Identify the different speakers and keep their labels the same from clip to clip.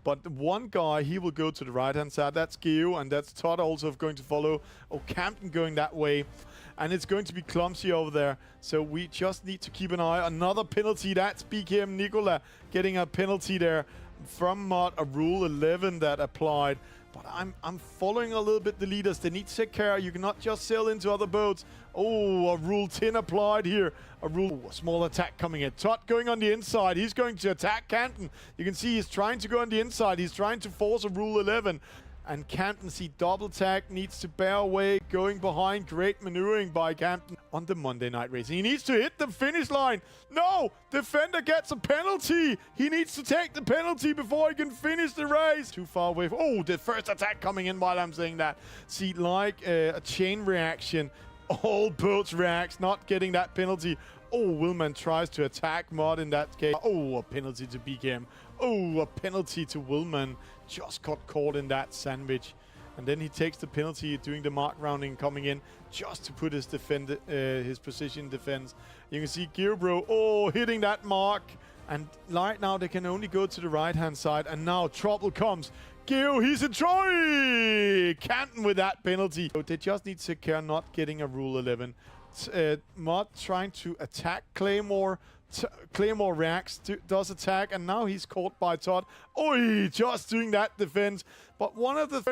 Speaker 1: But one guy, he will go to the right-hand side. That's Geo, and that's Todd also going to follow. Oh, Camden going that way. And it's going to be clumsy over there. So we just need to keep an eye. Another penalty. That's BKM Nicola getting a penalty there from Mod, a Rule 11 that applied. But I'm following a little bit the leaders. They need to take care. You cannot just sail into other boats. Oh, a Rule 10 applied here. A small attack coming in. Todd going on the inside. He's going to attack Canton. You can see he's trying to go on the inside. He's trying to force a Rule 11. And Campton, see double tag, needs to bear away, going behind. Great maneuvering by Campton on the Monday Night Racing. He needs to hit the finish line. No, defender gets a penalty. He needs to take the penalty before he can finish the race. Too far away. Oh, the first attack coming in while I'm saying that. See, like a chain reaction. All boats reacts, not getting that penalty. Oh, Willman tries to attack Mod in that case. Oh, a penalty to BKM. Oh, a penalty to Willman. Just got caught in that sandwich. And then he takes the penalty doing the mark rounding coming in just to put his his position defense. You can see Gearbro, oh, hitting that mark. And right now they can only go to the right-hand side. And now trouble comes. Geo, he's in Troy! Canton with that penalty. So they just need to take care not getting a Rule 11. Mod trying to attack Claymore. Claymore reacts, does attack, and now he's caught by Todd. Oi, just doing that defense. But one of the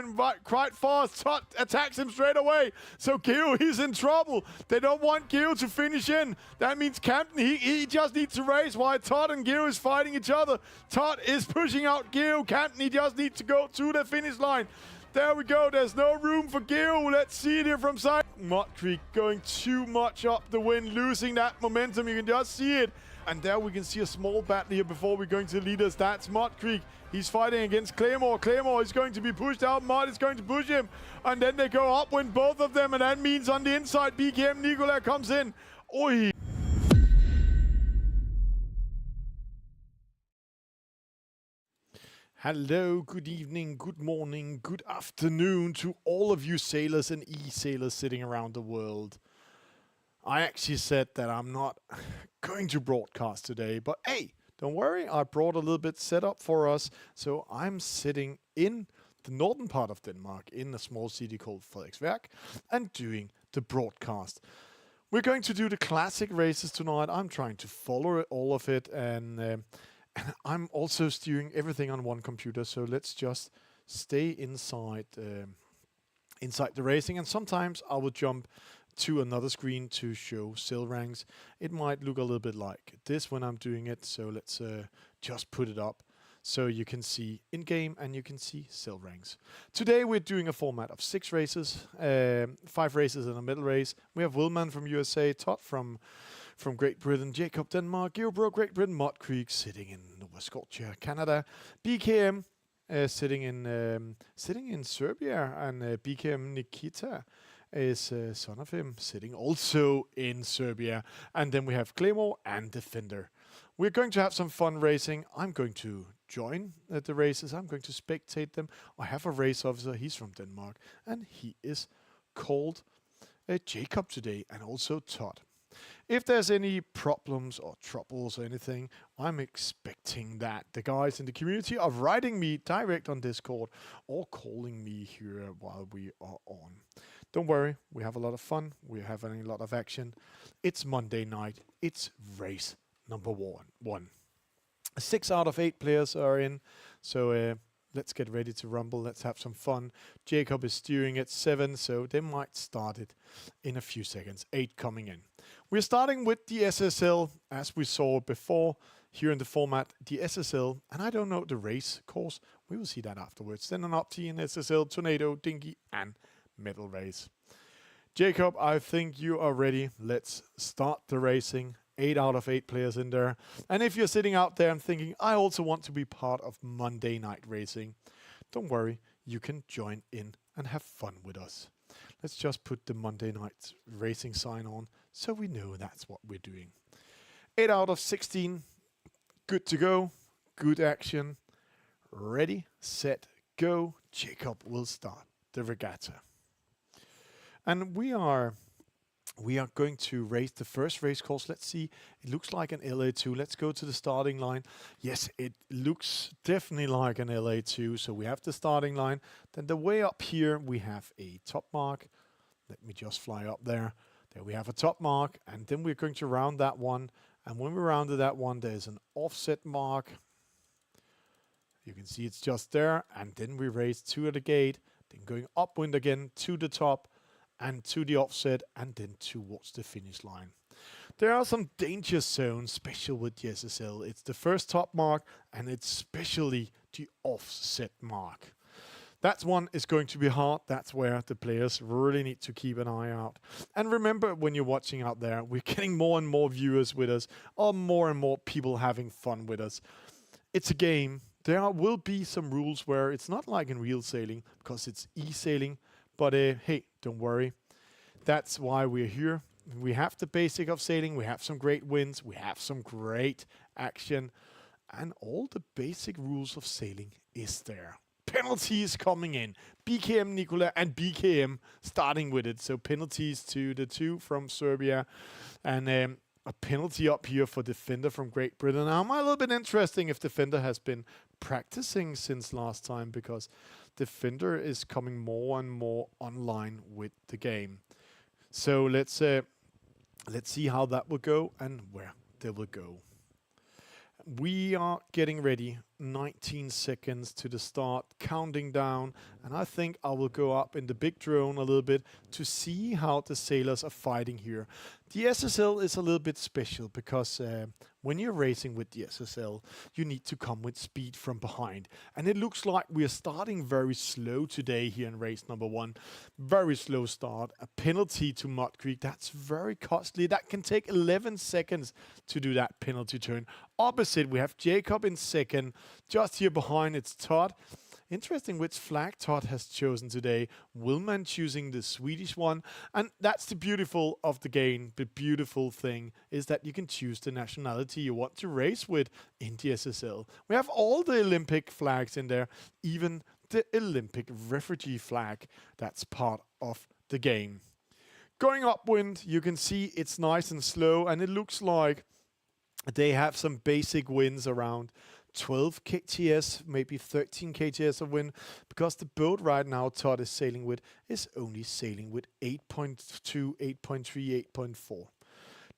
Speaker 1: quite fast, Todd attacks him straight away. So Geo, he's in trouble. They don't want Geo to finish in. That means Campton, he just needs to race while Todd and Geo is fighting each other. Todd is pushing out Geo. Campton, he just needs to go to the finish line. There we go. There's no room for Geo. Let's see it here from side. Mud Creek going too much up the wind, losing that momentum. You can just see it. And there we can see a small battle here before we're going to the leaders. That's Mud Creek. He's fighting against Claymore. Claymore is going to be pushed out. Mud is going to push him. And then they go upwind, both of them. And that means on the inside, BKM Nicola comes in. Oi. Hello, good evening, good morning, good afternoon to all of you sailors and e-sailors sitting around the world. I actually said that I'm not going to broadcast today, but hey, don't worry, I brought a little bit set up for us. So I'm sitting in the northern part of Denmark in a small city called Frederiksværk and doing the broadcast. We're going to do the classic races tonight. I'm trying to follow all of it, and I'm also steering everything on one computer, so let's just stay inside the racing. And sometimes I will jump to another screen to show sail ranks. It might look a little bit like this when I'm doing it, so let's just put it up so you can see in-game and you can see sail ranks. Today we're doing a format of 6 races, 5 races and a middle race. We have Willman from USA, Todd from Great Britain, Jacob Denmark, Geobro Great Britain, Mud Creek sitting in Nova Scotia, Canada, BKM sitting in Serbia, and BKM Nikita is son of him sitting also in Serbia. And then we have Claymore and Defender. We're going to have some fun racing. I'm going to join the races. I'm going to spectate them. I have a race officer. He's from Denmark, and he is called Jacob today, and also Todd. If there's any problems or troubles or anything, I'm expecting that the guys in the community are writing me direct on Discord or calling me here while we are on. Don't worry, we have a lot of fun. We're having a lot of action. It's Monday night. It's race number one. 6 out of 8 players are in, so let's get ready to rumble. Let's have some fun. Jacob is steering at 7, so they might start it in a few seconds. 8 coming in. We're starting with the SSL, as we saw before here in the format, the SSL, and I don't know the race course. We will see that afterwards. Then an Opti, an SSL, Tornado, Dinghy, and Metal Race. Jacob, I think you are ready. Let's start the racing. 8 out of 8 players in there. And if you're sitting out there and thinking, I also want to be part of Monday Night Racing, don't worry, you can join in and have fun with us. Let's just put the Monday Night Racing sign on so we know that's what we're doing. 8 out of 16. Good to go. Good action. Ready, set, go. Jacob will start the regatta. And we are we are going to race the first race course. Let's see. It looks like an LA2. Let's go to the starting line. Yes, it looks definitely like an LA2. So we have the starting line. Then the way up here, we have a top mark. Let me just fly up there. There we have a top mark. And then we're going to round that one. And when we rounded that one, there's an offset mark. You can see it's just there. And then we race to the gate. Then going upwind again to the top. And to the offset, and then towards the finish line. There are some danger zones special with the SSL. It's the first top mark, and it's especially the offset mark. That one is going to be hard. That's where the players really need to keep an eye out. And remember, when you're watching out there, we're getting more and more viewers with us, or more and more people having fun with us. It's a game. There will be some rules where it's not like in real sailing, because it's eSailing. But hey, don't worry. That's why we're here. We have the basic of sailing. We have some great winds. We have some great action. And all the basic rules of sailing is there. Penalties coming in. BKM Nicola and BKM starting with it. So penalties to the two from Serbia. And a penalty up here for Defender from Great Britain. Now, I'm a little bit interesting if Defender has been practicing since last time, because Defender is coming more and more online with the game. So let's see how that will go and where they will go. We are getting ready. 19 seconds to the start, counting down, and I think I will go up in the big drone a little bit to see how the sailors are fighting here. The SSL is a little bit special because when you're racing with the SSL, you need to come with speed from behind. And it looks like we are starting very slow today here in race number 1. Very slow start. A penalty to Mud Creek. That's very costly. That can take 11 seconds to do that penalty turn. Opposite, we have Jacob in second. Just here behind, it's Todd. Interesting which flag Todd has chosen today. Willman choosing the Swedish one. And that's the beautiful of the game. The beautiful thing is that you can choose the nationality you want to race with in the SSL. We have all the Olympic flags in there, even the Olympic refugee flag. That's part of the game. Going upwind, you can see it's nice and slow, and it looks like they have some basic winds around 12 kts, maybe 13 kts of wind, because the boat right now Todd is sailing with is only sailing with 8.2, 8.3, 8.4.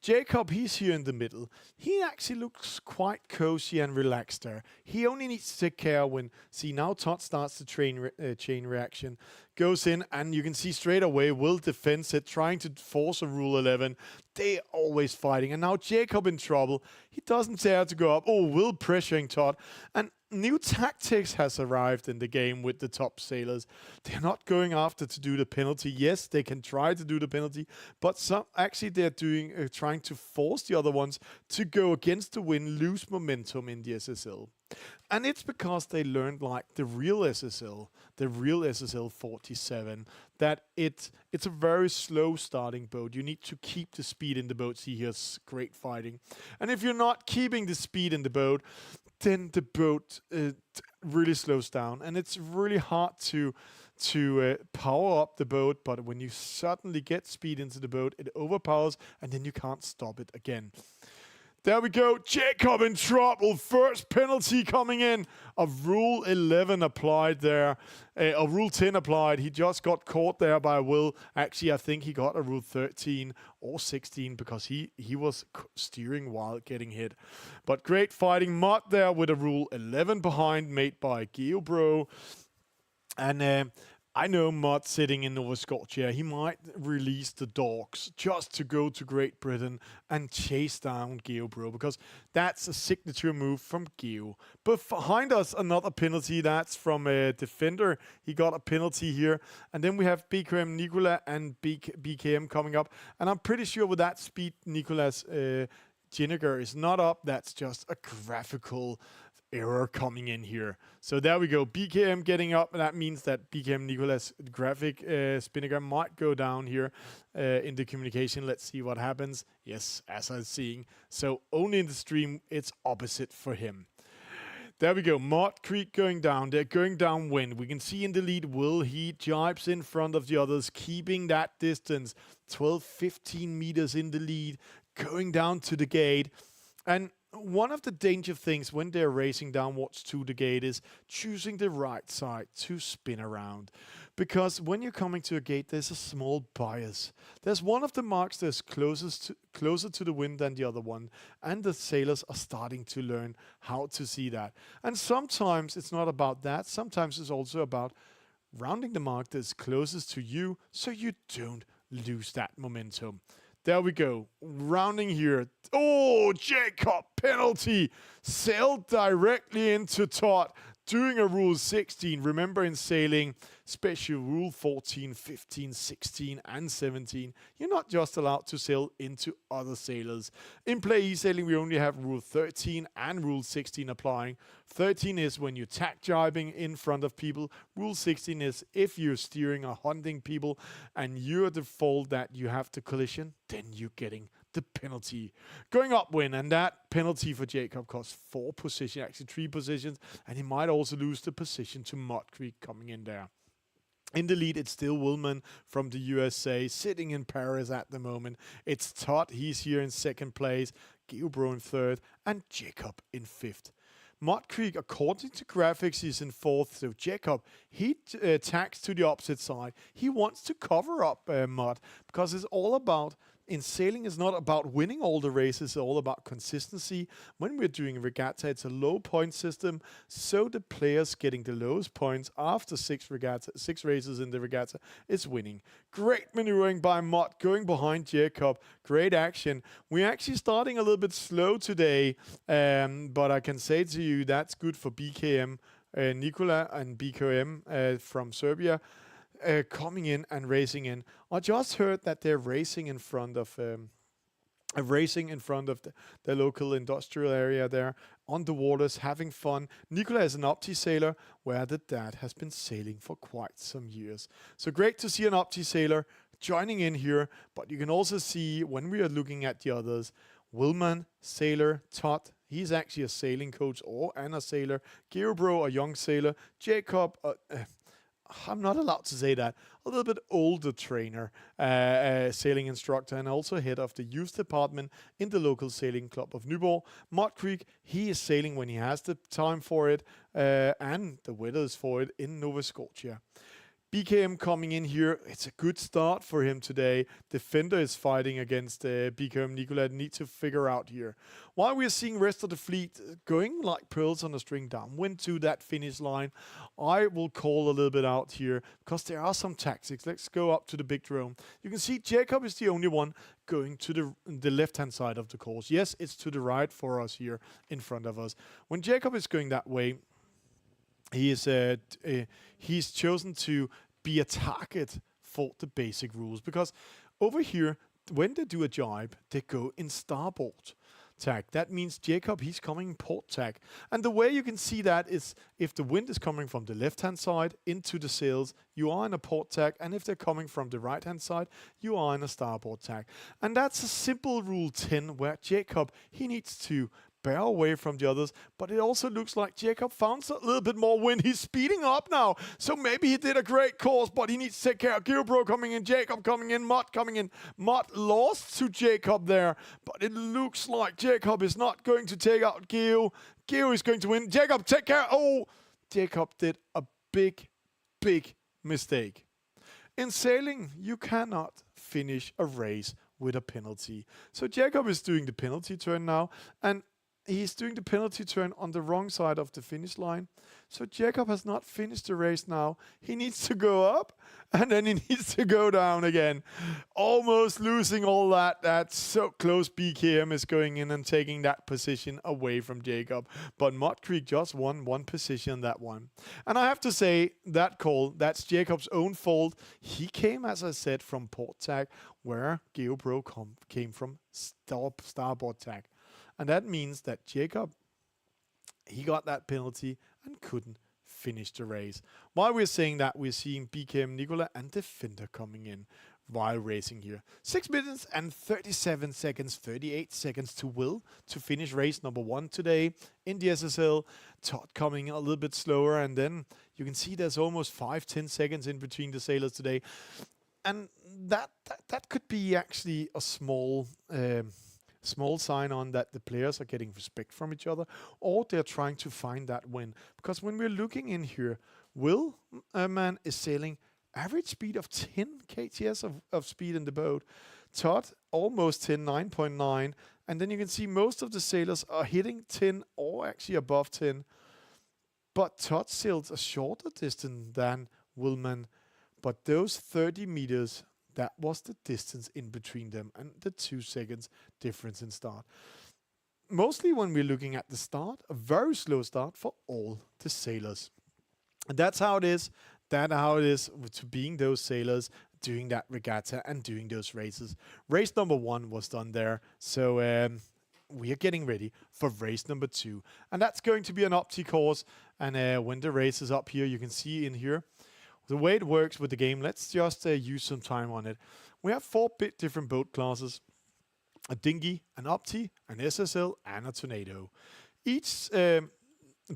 Speaker 1: Jacob, he's here in the middle. He actually looks quite cozy and relaxed there. He only needs to take care when, see now Todd starts the chain reaction, goes in, and you can see straight away Will defends it, trying to force a Rule 11. They always fighting. And now Jacob in trouble. He doesn't dare to go up. Oh, Will pressuring Todd. And new tactics has arrived in the game with the top sailors. They're not going after to do the penalty. Yes, they can try to do the penalty, but some actually they're doing trying to force the other ones to go against the wind, lose momentum in the SSL. And it's because they learned, like the real SSL 47, that it's a very slow starting boat. You need to keep the speed in the boat. See, here's great fighting. And if you're not keeping the speed in the boat, then the boat really slows down, and it's really hard to power up the boat. But when you suddenly get speed into the boat, it overpowers, and then you can't stop it again. There we go. Jacob in trouble. First penalty coming in. A Rule 11 applied there. A Rule 10 applied. He just got caught there by Will. Actually, I think he got a Rule 13 or 16 because he was steering while getting hit. But great fighting. Mud there with a Rule 11 behind, made by GeoBro. And I know Mud sitting in Nova Scotia. He might release the dogs just to go to Great Britain and chase down GeoBro, because that's a signature move from Geo. But behind us, another penalty. That's from a Defender. He got a penalty here. And then we have BKM Nicola and BKM coming up. And I'm pretty sure with that speed, Nicola's Jenniger is not up. That's just a graphical error coming in here. So there we go. BKM getting up. That means that BKM Nicola's graphic spinnaker might go down here in the communication. Let's see what happens. Yes, as I'm seeing. So only in the stream, it's opposite for him. There we go. Mud Creek going down. They're going downwind. We can see in the lead, Will he jibes in front of the others, keeping that distance. 12, 15 meters in the lead, going down to the gate. And one of the danger things when they're racing downwards to the gate is choosing the right side to spin around. Because when you're coming to a gate, there's a small bias. There's one of the marks that's closer to the wind than the other one. And the sailors are starting to learn how to see that. And sometimes it's not about that. Sometimes it's also about rounding the mark that's closest to you so you don't lose that momentum. There we go. Rounding here. Oh, Jacob, penalty. Sailed directly into Todd. Doing a rule 16. Remember in sailing, special rule 14, 15, 16, and 17. You're not just allowed to sail into other sailors. In play eSailing, we only have rule 13 and rule 16 applying. 13 is when you're tack jibing in front of people. Rule 16 is if you're steering or hunting people and you're the fault that you have the collision, then you're getting the penalty. Going upwind, and that penalty for Jacob costs 4 positions, actually 3 positions, and he might also lose the position to Mud Creek coming in there. In the lead, it's still Willman from the USA, sitting in Paris at the moment. It's Todd, he's here in 2nd place, Geobro in 3rd, and Jacob in 5th. Mud Creek, according to graphics, is in 4th. So Jacob, he tacks to the opposite side. He wants to cover up Mud, because it's all about, in sailing, it's not about winning all the races, it's all about consistency. When we're doing regatta, it's a low point system, so the players getting the lowest points after 6 races in the regatta is winning. Great maneuvering by Mud, going behind Jacob. Great action. We're actually starting a little bit slow today, but I can say to you that's good for BKM, Nikola and BKM from Serbia. Coming in and racing in. I just heard that they're racing in front of the local industrial area there on the waters, having fun. Nikola is an Opti sailor, where the dad has been sailing for quite some years. So great to see an Opti sailor joining in here, but you can also see when we are looking at the others, Willman, sailor, Todd, he's actually a sailing coach and a sailor. Geobro, a young sailor. Jacob, I'm not allowed to say that, a little bit older trainer, sailing instructor, and also head of the youth department in the local sailing club of Nyborg. Mud Creek, he is sailing when he has the time for it, and the weather is for it in Nova Scotia. BKM coming in here, it's a good start for him today. Defender is fighting against BKM Nikola, need to figure out here. While we're seeing rest of the fleet going like pearls on a string downwind to that finish line, I will call a little bit out here because there are some tactics. Let's go up to the big drone. You can see Jacob is the only one going to the left-hand side of the course. Yes, it's to the right for us here in front of us. When Jacob is going that way, he's chosen to be a target for the basic rules, because over here, when they do a jibe, they go in starboard tack. That means Jacob, he's coming in port tack. And the way you can see that is if the wind is coming from the left-hand side into the sails, you are in a port tack. And if they're coming from the right-hand side, you are in a starboard tack. And that's a simple rule 10 where Jacob, he needs to bear away from the others, but it also looks like Jacob found a little bit more wind. He's speeding up now, so maybe he did a great course, but he needs to take care of Geobro coming in, Jacob coming in, Mud coming in. Mud lost to Jacob there, but it looks like Jacob is not going to take out Geo. Geo is going to win. Jacob, take care. Oh, Jacob did a big mistake. In sailing, you cannot finish a race with a penalty. So Jacob is doing the penalty turn now, and he's doing the penalty turn on the wrong side of the finish line. So Jacob has not finished the race now. He needs to go up, and then he needs to go down again. Almost losing all that. That's so close. BKM is going in and taking that position away from Jacob. But Mud Creek just won 1 position on that one. And I have to say, that call, that's Jacob's own fault. He came, as I said, from port tack, where Geobro came from starboard tack. And that means that Jacob, he got that penalty and couldn't finish the race. While we're saying that, we're seeing BKM Nikola and Defender coming in. while racing here. 6 minutes and 37 seconds, 38 seconds to Will to finish race number 1 today in the SSL. Todd coming a little bit slower, and then you can see there's almost 5-10 seconds in between the sailors today. And that could be actually a small sign on that the players are getting respect from each other, or they're trying to find that win. Because when we're looking in here, Will man is sailing average speed of 10 kts of speed in the boat. Todd almost 10, 9.9, and then you can see most of the sailors are hitting 10 or actually above 10. But Todd sails a shorter distance than Willman. But those 30 meters, that was the distance in between them and the 2 seconds difference in start. Mostly when we're looking at the start, a very slow start for all the sailors. And that's how it is. That's how it is to being those sailors, doing that regatta and doing those races. Race number 1 was done there. So we are getting ready for race number 2. And that's going to be an opti course. And when the race is up here, you can see in here, the way it works with the game, let's just use some time on it. We have 4 different boat classes. A dinghy, an opti, an SSL, and a tornado. Each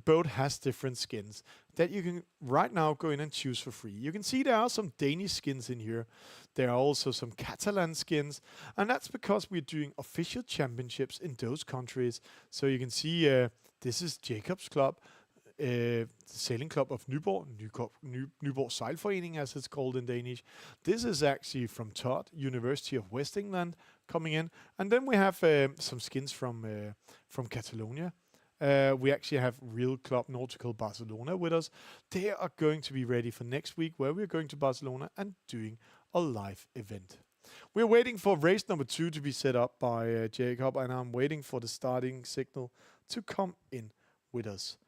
Speaker 1: boat has different skins that you can right now go in and choose for free. You can see there are some Danish skins in here. There are also some Catalan skins, and that's because we're doing official championships in those countries. So you can see this is Jacob's club, the sailing club of Nyborg, Nyborg Sejlforening as it's called in Danish. This is actually from Todd, University of West England, coming in. And then we have some skins from Catalonia. We actually have Real Club Nautical Barcelona with us. They are going to be ready for next week, where we're going to Barcelona and doing a live event. We're waiting for race number 2 to be set up by Jacob, and I'm waiting for the starting signal to come in with us.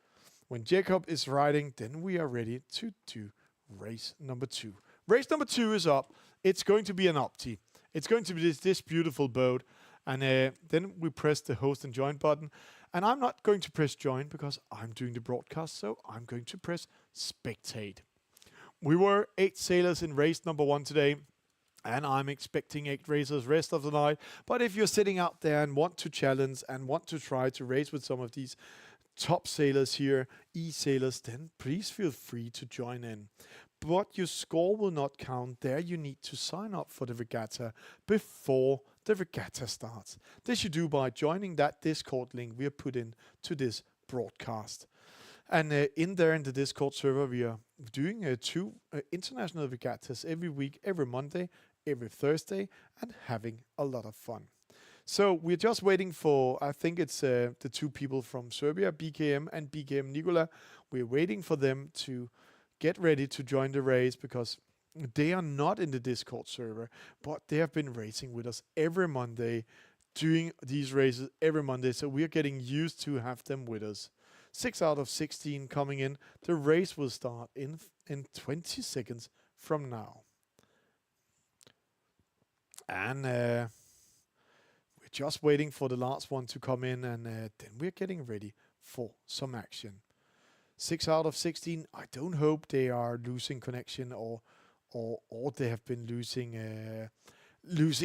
Speaker 1: When Jacob is riding, then we are ready to do race number 2. Race number 2 is up. It's going to be an opti. It's going to be this beautiful boat. And then we press the host and join button. And I'm not going to press join because I'm doing the broadcast, so I'm going to press spectate. We were 8 sailors in race number 1 today, and I'm expecting 8 racers rest of the night. But if you're sitting out there and want to challenge and want to try to race with some of these top sailors here, eSailors, then please feel free to join in. But your score will not count. There you need to sign up for the regatta before the regatta starts. This you do by joining that Discord link we have put in to this broadcast. And in there in the Discord server, we are doing 2 international regattas every week, every Monday, every Thursday, and having a lot of fun. So we're just waiting for, I think it's the 2 people from Serbia, BKM and BKM Nikola. We're waiting for them to get ready to join the race because they are not in the Discord server, but they have been racing with us every Monday, doing these races every Monday. So we're getting used to have them with us. 6 out of 16 coming in. The race will start in 20 seconds from now. And we're just waiting for the last one to come in, and then we're getting ready for some action. 6 out of 16. I don't hope they are losing connection or they have been losing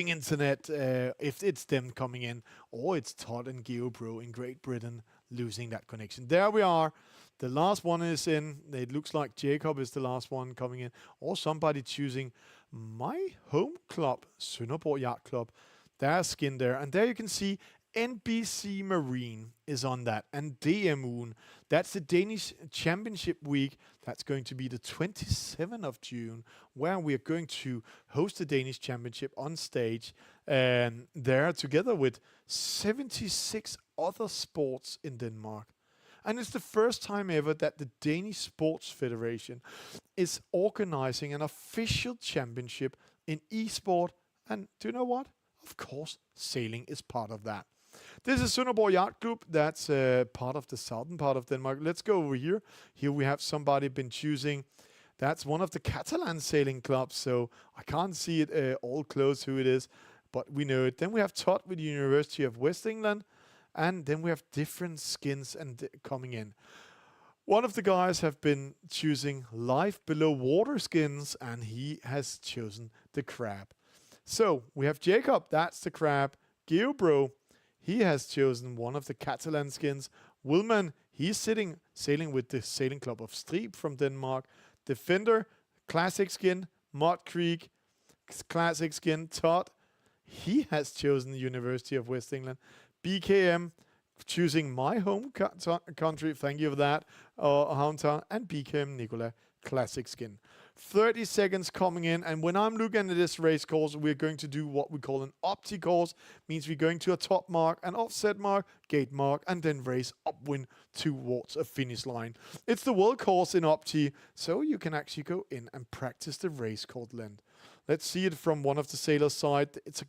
Speaker 1: internet if it's them coming in, or it's Todd and GeoPro in Great Britain losing that connection. There we are. The last one is in. It looks like Jacob is the last one coming in, or somebody choosing my home club, Sønderborg Yacht Club. There's skin there, and there you can see NBC Marine is on that, and DMUN. That's the Danish Championship Week. That's going to be the 27th of June, where we are going to host the Danish Championship on stage, and there together with 76 other sports in Denmark. And it's the first time ever that the Danish Sports Federation is organizing an official championship in e-sport. And do you know what? Of course, sailing is part of that. This is Sønderborg Yacht Club. That's part of the southern part of Denmark. Let's go over here. Here we have somebody been choosing. That's one of the Catalan sailing clubs, so I can't see it all close who it is, but we know it. Then we have Todd with the University of West England, and then we have different skins and coming in. One of the guys have been choosing life below water skins, and he has chosen the crab. So we have Jacob, that's the crab. Geobro, he has chosen one of the Catalan skins. Wilman, he's sailing with the Sailing Club of Strib from Denmark. Defender, classic skin. Mud Creek, classic skin. Todd, he has chosen the University of West England. BKM, choosing my home country, thank you for that, hometown. And BKM Nicola, classic skin. 30 seconds coming in, and when I'm looking at this race course, we're going to do what we call an opti course. Means we're going to a top mark, an offset mark, gate mark, and then race upwind towards a finish line. It's the world course in opti, so you can actually go in and practice the race called Lent. Let's see it from one of the sailors' side. It's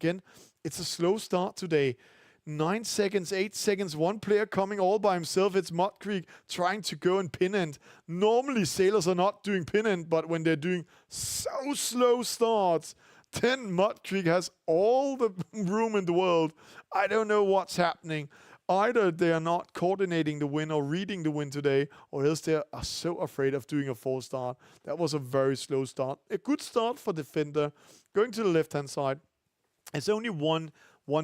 Speaker 1: a slow start today. 9 seconds, 8 seconds, one player coming all by himself. It's Mud Creek trying to go and pin end. Normally sailors are not doing pin end, but when they're doing so slow starts, then Mud Creek has all the room in the world. I don't know what's happening. Either they are not coordinating the wind or reading the wind today, or else they are so afraid of doing a false start. That was a very slow start. A good start for Defender. Going to the left-hand side. It's only one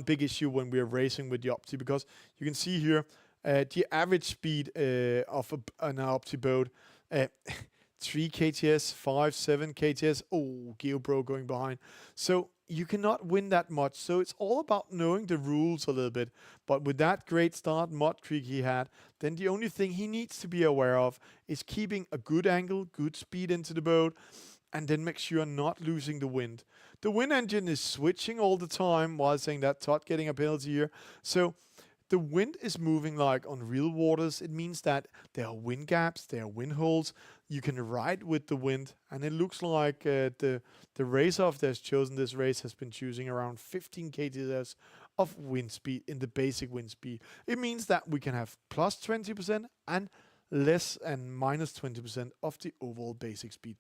Speaker 1: big issue when we're racing with the opti, because you can see here the average speed of an opti boat, 3 kts, 5, 7 kts. Oh, Geobro going behind. So you cannot win that much. So it's all about knowing the rules a little bit. But with that great start Mud Creek he had, then the only thing he needs to be aware of is keeping a good angle, good speed into the boat, and then make sure you're not losing the wind. The wind engine is switching all the time, while saying that Todd getting a penalty here. So the wind is moving like on real waters. It means that there are wind gaps, there are wind holes. You can ride with the wind, and it looks like the racer that's chosen this race has been choosing around 15 kts of wind speed in the basic wind speed. It means that we can have plus 20% and less and minus 20% of the overall basic speed.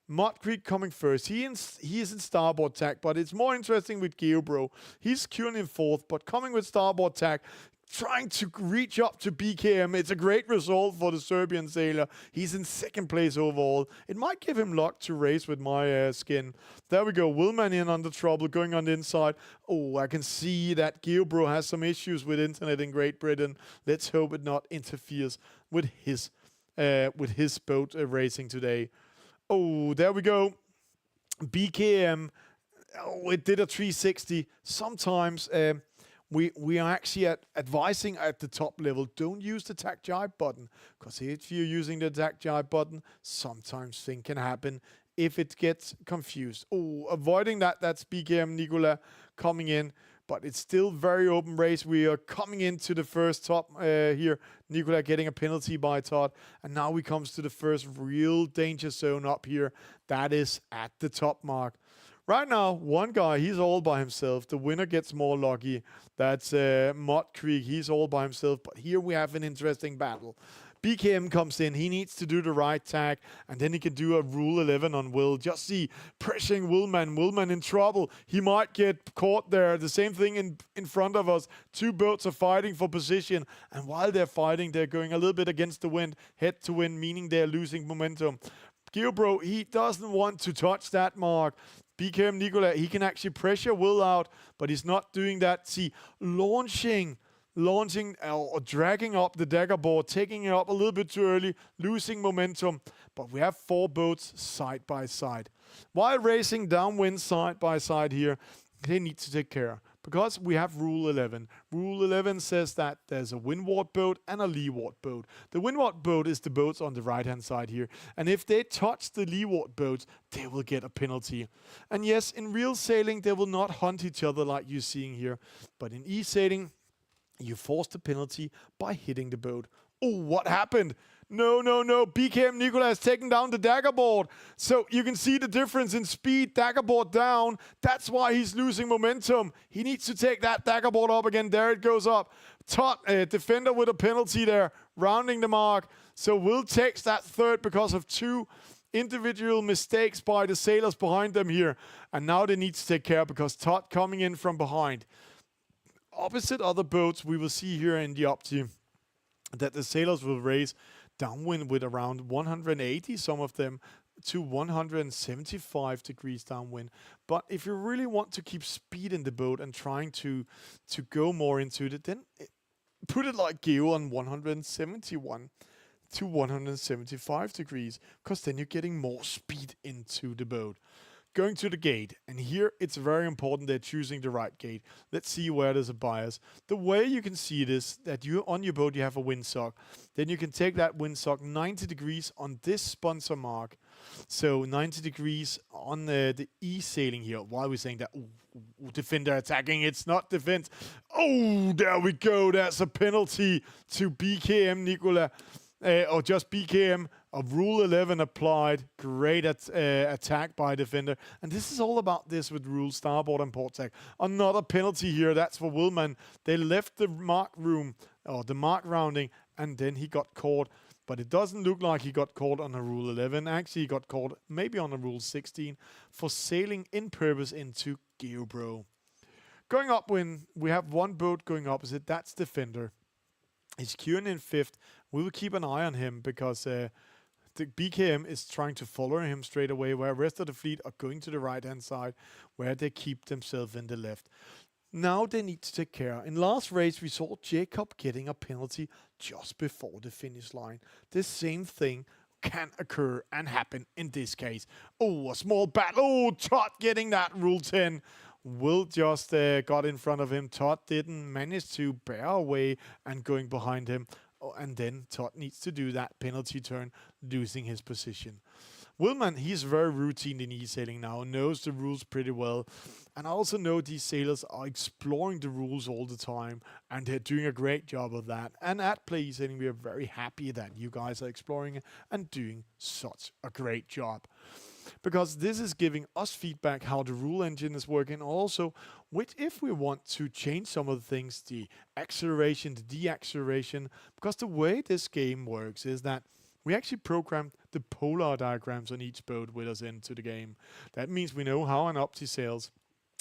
Speaker 1: Mud Creek coming first. He is in starboard tack, but it's more interesting with Geobro. He's currently in fourth, but coming with starboard tack, trying to reach up to BKM. It's a great result for the Serbian sailor. He's in second place overall. It might give him luck to race with my skin. There we go. Willman in under trouble, going on the inside. Oh, I can see that Geobro has some issues with internet in Great Britain. Let's hope it not interferes with his boat racing today. Oh, there we go. BKM. Oh, it did a 360. Sometimes we are actually advising at the top level, don't use the tack jibe button, because if you're using the tack jibe button, sometimes things can happen if it gets confused. Oh, avoiding that. That's BKM Nicola coming in. But it's still very open race. We are coming into the first top here. Nicola getting a penalty by Todd. And now we comes to the first real danger zone up here. That is at the top mark. Right now, one guy, he's all by himself. The winner gets more lucky. That's Mud Creek. He's all by himself. But here we have an interesting battle. BKM comes in. He needs to do the right tack, and then he can do a Rule 11 on Will. Just see, pressuring Willman. Willman in trouble. He might get caught there. The same thing in front of us. Two boats are fighting for position, and while they're fighting, they're going a little bit against the wind, head to wind, meaning they're losing momentum. Geobro, he doesn't want to touch that mark. BKM Nicola, he can actually pressure Will out, but he's not doing that. See, launching or dragging up the dagger board, taking it up a little bit too early, losing momentum. But we have 4 boats side by side. While racing downwind side by side here, they need to take care, because we have Rule 11. Rule 11 says that there's a windward boat and a leeward boat. The windward boat is the boats on the right-hand side here. And if they touch the leeward boats, they will get a penalty. And yes, in real sailing, they will not hunt each other like you're seeing here. But in eSailing, you force the penalty by hitting the boat. Oh, what happened? No. BKM Nicola has taken down the dagger board. So you can see the difference in speed. Dagger board down. That's why he's losing momentum. He needs to take that dagger board up again. There it goes up. Todd, Defender with a penalty there, rounding the mark. So Will takes that third because of 2 individual mistakes by the sailors behind them here. And now they need to take care, because Todd coming in from behind. Opposite other boats, we will see here in the opti that the sailors will race downwind with around 180, some of them, to 175 degrees downwind. But if you really want to keep speed in the boat and trying to go more into it, then put it like Geo on 171 to 175 degrees, because then you're getting more speed into the boat. Going to the gate, and here it's very important that choosing the right gate. Let's see where there's a bias. The way you can see it is that you on your boat you have a windsock. Then you can take that windsock 90 degrees on this sponsor mark. So 90 degrees on the eSailing here. Why are we saying that? Ooh, defender attacking, it's not defense. Oh, there we go. That's a penalty to BKM Nicola. Or just BKM of Rule 11 applied. Great attack by defender. And this is all about this with Rule Starboard and Port Tack. Another penalty here. That's for Willman. They left the mark room, or the mark rounding, and then he got caught. But it doesn't look like he got caught on a Rule 11. Actually, he got caught maybe on a Rule 16 for sailing in purpose into Geobro. Going up, when we have one boat going opposite, that's defender. He's queuing in 5th. We will keep an eye on him because the BKM is trying to follow him straight away, where the rest of the fleet are going to the right-hand side, where they keep themselves in the left. Now they need to take care. In last race, we saw Jacob getting a penalty just before the finish line. The same thing can occur and happen in this case. Oh, a small battle. Oh, Todd getting that Rule 10. Will just got in front of him. Todd didn't manage to bear away and going behind him. Oh, and then Todd needs to do that penalty turn, losing his position. Willman, he's very routine in eSailing now, knows the rules pretty well. And I also know these sailors are exploring the rules all the time, and they're doing a great job of that. And at Play eSailing, we are very happy that you guys are exploring and doing such a great job. Because this is giving us feedback how the rule engine is working. Also, if we want to change some of the things, the acceleration, the deacceleration, because the way this game works is that we actually programmed the polar diagrams on each boat with us into the game. That means we know how an opti sails,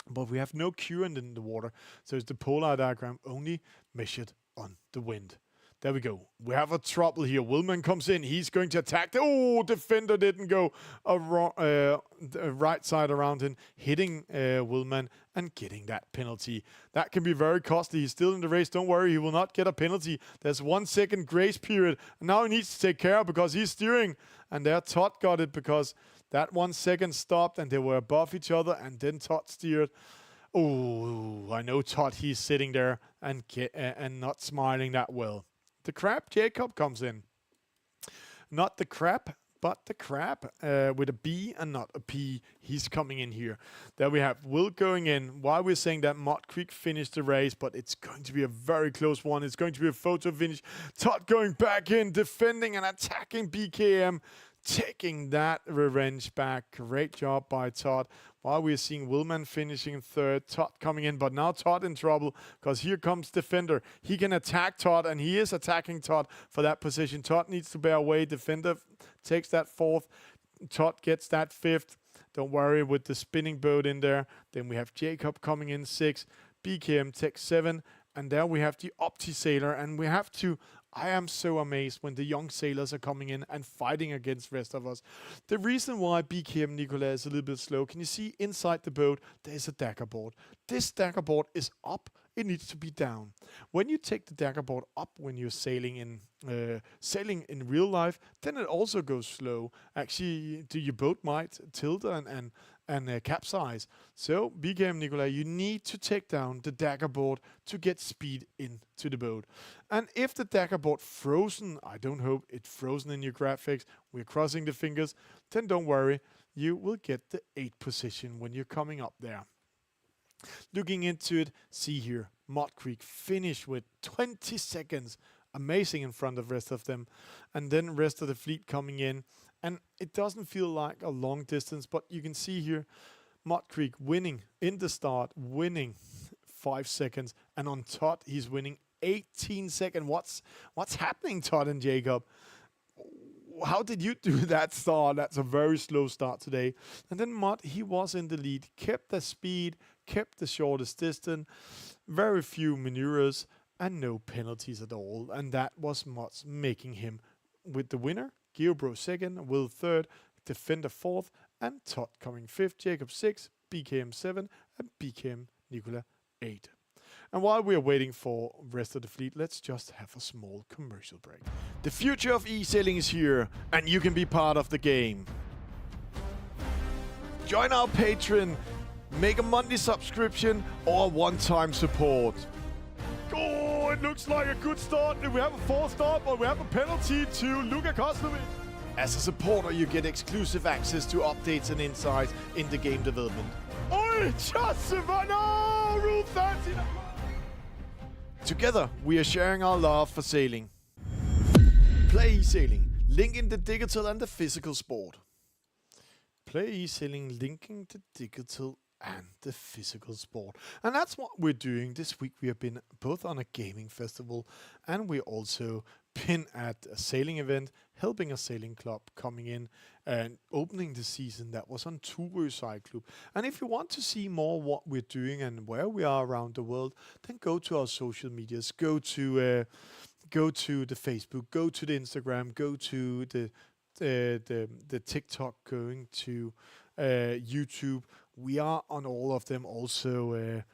Speaker 1: but we have no current in the water, so it's the polar diagram only measured on the wind. There we go. We have a trouble here. Willman comes in. He's going to attack. Oh, defender didn't go the right side around him, hitting Willman and getting that penalty. That can be very costly. He's still in the race. Don't worry. He will not get a penalty. There's 1 second grace period. And now he needs to take care because he's steering. And there Todd got it because that 1 second stopped and they were above each other. And then Todd steered. Oh, I know Todd. He's sitting there and not smiling that well. The crab Jacob comes in. Not the crab, but the crab with a B and not a P. He's coming in here. There we have Will going in. Why we're saying that Mud Creek finished the race, but it's going to be a very close one. It's going to be a photo finish. Todd going back in, defending and attacking BKM. Taking that revenge back. Great job by Todd. While we're seeing Willman finishing 3rd, Todd coming in, but now Todd in trouble because here comes defender. He can attack Todd, and he is attacking Todd for that position. Todd needs to bear away. Defender takes that 4th. Todd gets that 5th. Don't worry with the spinning boat in there. Then we have Jacob coming in 6th. BKM takes 7. And there we have the Opti Sailor, and we have to... I am so amazed when the young sailors are coming in and fighting against the rest of us. The reason why BKM Nicola is a little bit slow, can you see inside the boat, there's a dagger board. This dagger board is up, it needs to be down. When you take the dagger board up when you're sailing in real life, then it also goes slow. Actually, your boat might tilt and capsize. So, BKM Nicola, you need to take down the dagger board to get speed into the boat. And if the dagger board frozen, I don't hope it's frozen in your graphics, we're crossing the fingers, then don't worry, you will get the 8th position when you're coming up there. Looking into it, see here, Mud Creek finished with 20 seconds. Amazing in front of the rest of them. And then rest of the fleet coming in. And it doesn't feel like a long distance, but you can see here, Mud Creek winning in the start, winning 5 seconds. And on Todd, he's winning 18 seconds. What's happening, Todd and Jacob? How did you do that start? That's a very slow start today. And then Mud, he was in the lead, kept the speed, kept the shortest distance, very few maneuvers, and no penalties at all. And that was Mud's making him with the winner. Geobro 2nd, Will 3rd, Defender 4th, and Todd coming 5th, Jacob 6th, BKM 7, and BKM Nicola 8. And while we are waiting for the rest of the fleet, let's just have a small commercial break. The future of eSailing is here, and you can be part of the game. Join our Patreon, make a monthly subscription or one-time support. Oh, it looks like a good start. We have a 4th stop, but we have a penalty to Luka Kostovic. As a supporter, you get exclusive access to updates and insights in the game development. Oh, just no, Rule 13. Together, we are sharing our love for sailing. Play eSailing, linking the digital and the physical sport. Play eSailing, linking the digital and the physical sport. And that's what we're doing this week. We have been both on a gaming festival, and we also been at a sailing event, helping a sailing club coming in and opening the season that was on Turø Sejlklub. And if you want to see more what we're doing and where we are around the world, then go to our social medias, go to the Facebook, go to the Instagram, go to the TikTok, going to YouTube. We are on all of them, also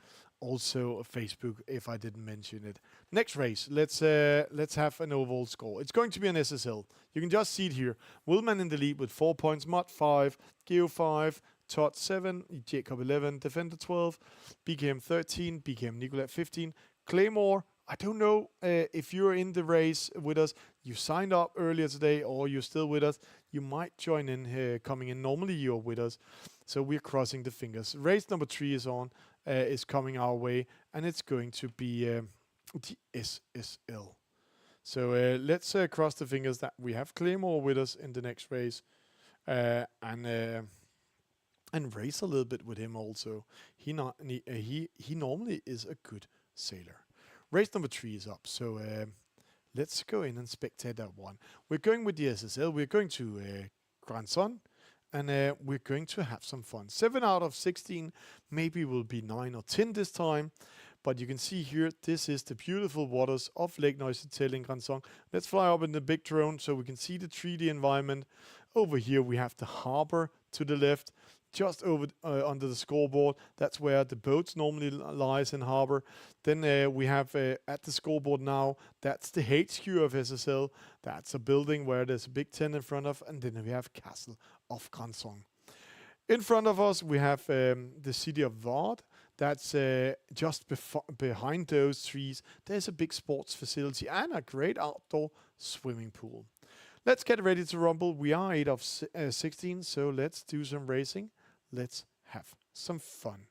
Speaker 1: Facebook, if I didn't mention it. Next race, let's have an overall score. It's going to be an SSL. You can just see it here. Willman in the lead with 4 points, Mott 5, Geo 5, Todd 7, Jacob 11, Defender 12, BKM 13, BKM Nicola 15, Claymore. I don't know if you're in the race with us, you signed up earlier today, or you're still with us. You might join in here, coming in. Normally you're with us, so we're crossing the fingers. Race number 3 is on, is coming our way, and it's going to be the SSL. So let's cross the fingers that we have Claymore with us in the next race, and race a little bit with him also. He normally is a good sailor. Race number 3 is up, so let's go in and spectate that one. We're going with the SSL. We're going to Grandson, and we're going to have some fun. 7 out of 16, maybe will be 9 or 10 this time. But you can see here, this is the beautiful waters of Lake Neuchâtel in Grandson. Let's fly up in the big drone so we can see the 3D environment. Over here we have the harbor to the left, just over under the scoreboard. That's where the boats normally lies in harbor. Then we have at the scoreboard now, that's the HQ of SSL. That's a building where there's a big tent in front of, and then we have Castle of Grandson. In front of us we have the city of Vard. That's just behind those trees. There's a big sports facility and a great outdoor swimming pool. Let's get ready to rumble. We are 8 of 16, so let's do some racing. Let's have some fun.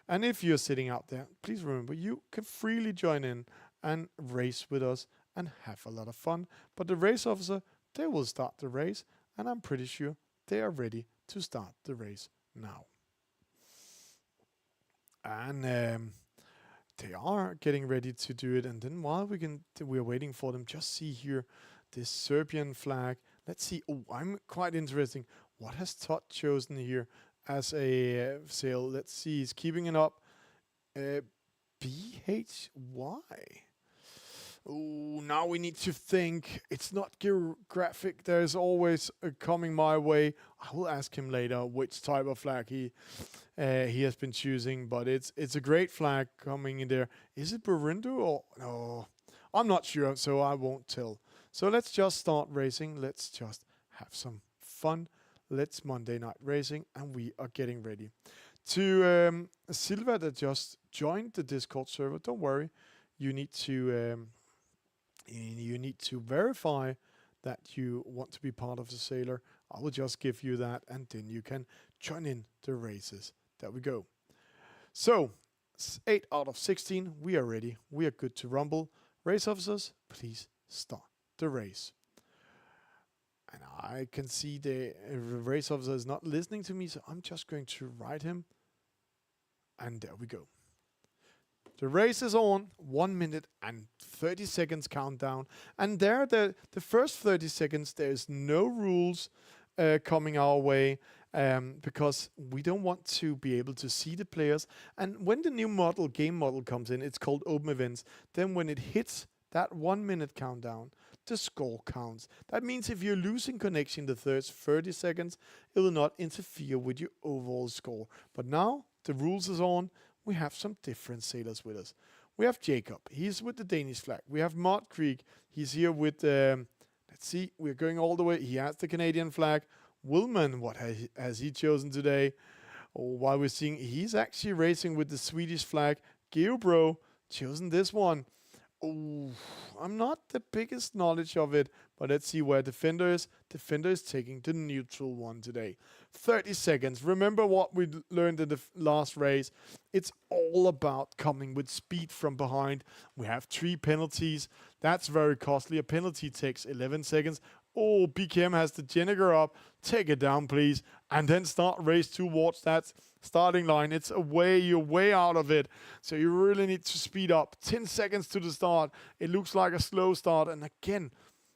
Speaker 1: And if you're sitting out there, please remember, you can freely join in and race with us and have a lot of fun. But the race officer, they will start the race, and I'm pretty sure they are ready to start the race now. And they are getting ready to do it. And then while we're waiting for them, just see here this Serbian flag. Let's see. Oh, I'm quite interesting. What has Todd chosen here as a sail? Let's see. He's keeping it up. BHY. Oh, now we need to think. It's not geographic. There's always coming my way. I will ask him later which type of flag he has been choosing, but it's a great flag coming in there. Is it Burundi or no? I'm not sure, so I won't tell. So let's just start racing. Let's just have some fun. Let's Monday night racing, and we are getting ready. To Silva that just joined the Discord server, don't worry. You need to verify that you want to be part of the sailor. I will just give you that, and then you can join in the races. There we go. So 8 out of 16, we are ready. We are good to rumble. Race officers, please start the race. And I can see the race officer is not listening to me, so I'm just going to write him. And there we go. The race is on. 1 minute and 30 seconds countdown. And there, the first 30 seconds, there's no rules coming our way because we don't want to be able to see the players. And when the new game model comes in, it's called Open Events. Then when it hits that 1 minute countdown, the score counts. That means if you're losing connection the first 30 seconds, it will not interfere with your overall score. But now the rules is on. We have some different sailors with us. We have Jacob. He's with the Danish flag. We have Mott Creek. He's here with, let's see, we're going all the way. He has the Canadian flag. Willman, what has he chosen today? Oh, while we're seeing, he's actually racing with the Swedish flag. Geobro, chosen this one. Oh, I'm not the biggest knowledge of it, but let's see where Defender is. Defender is taking the neutral one today. 30 seconds. Remember what we learned in the last race. It's all about coming with speed from behind. We have 3 penalties. That's very costly. A penalty takes 11 seconds. Oh, BKM has the Jenniger up. Take it down, please. And then start race towards that starting line. It's away. You're way out of it. So you really need to speed up. 10 seconds to the start. It looks like a slow start. And again,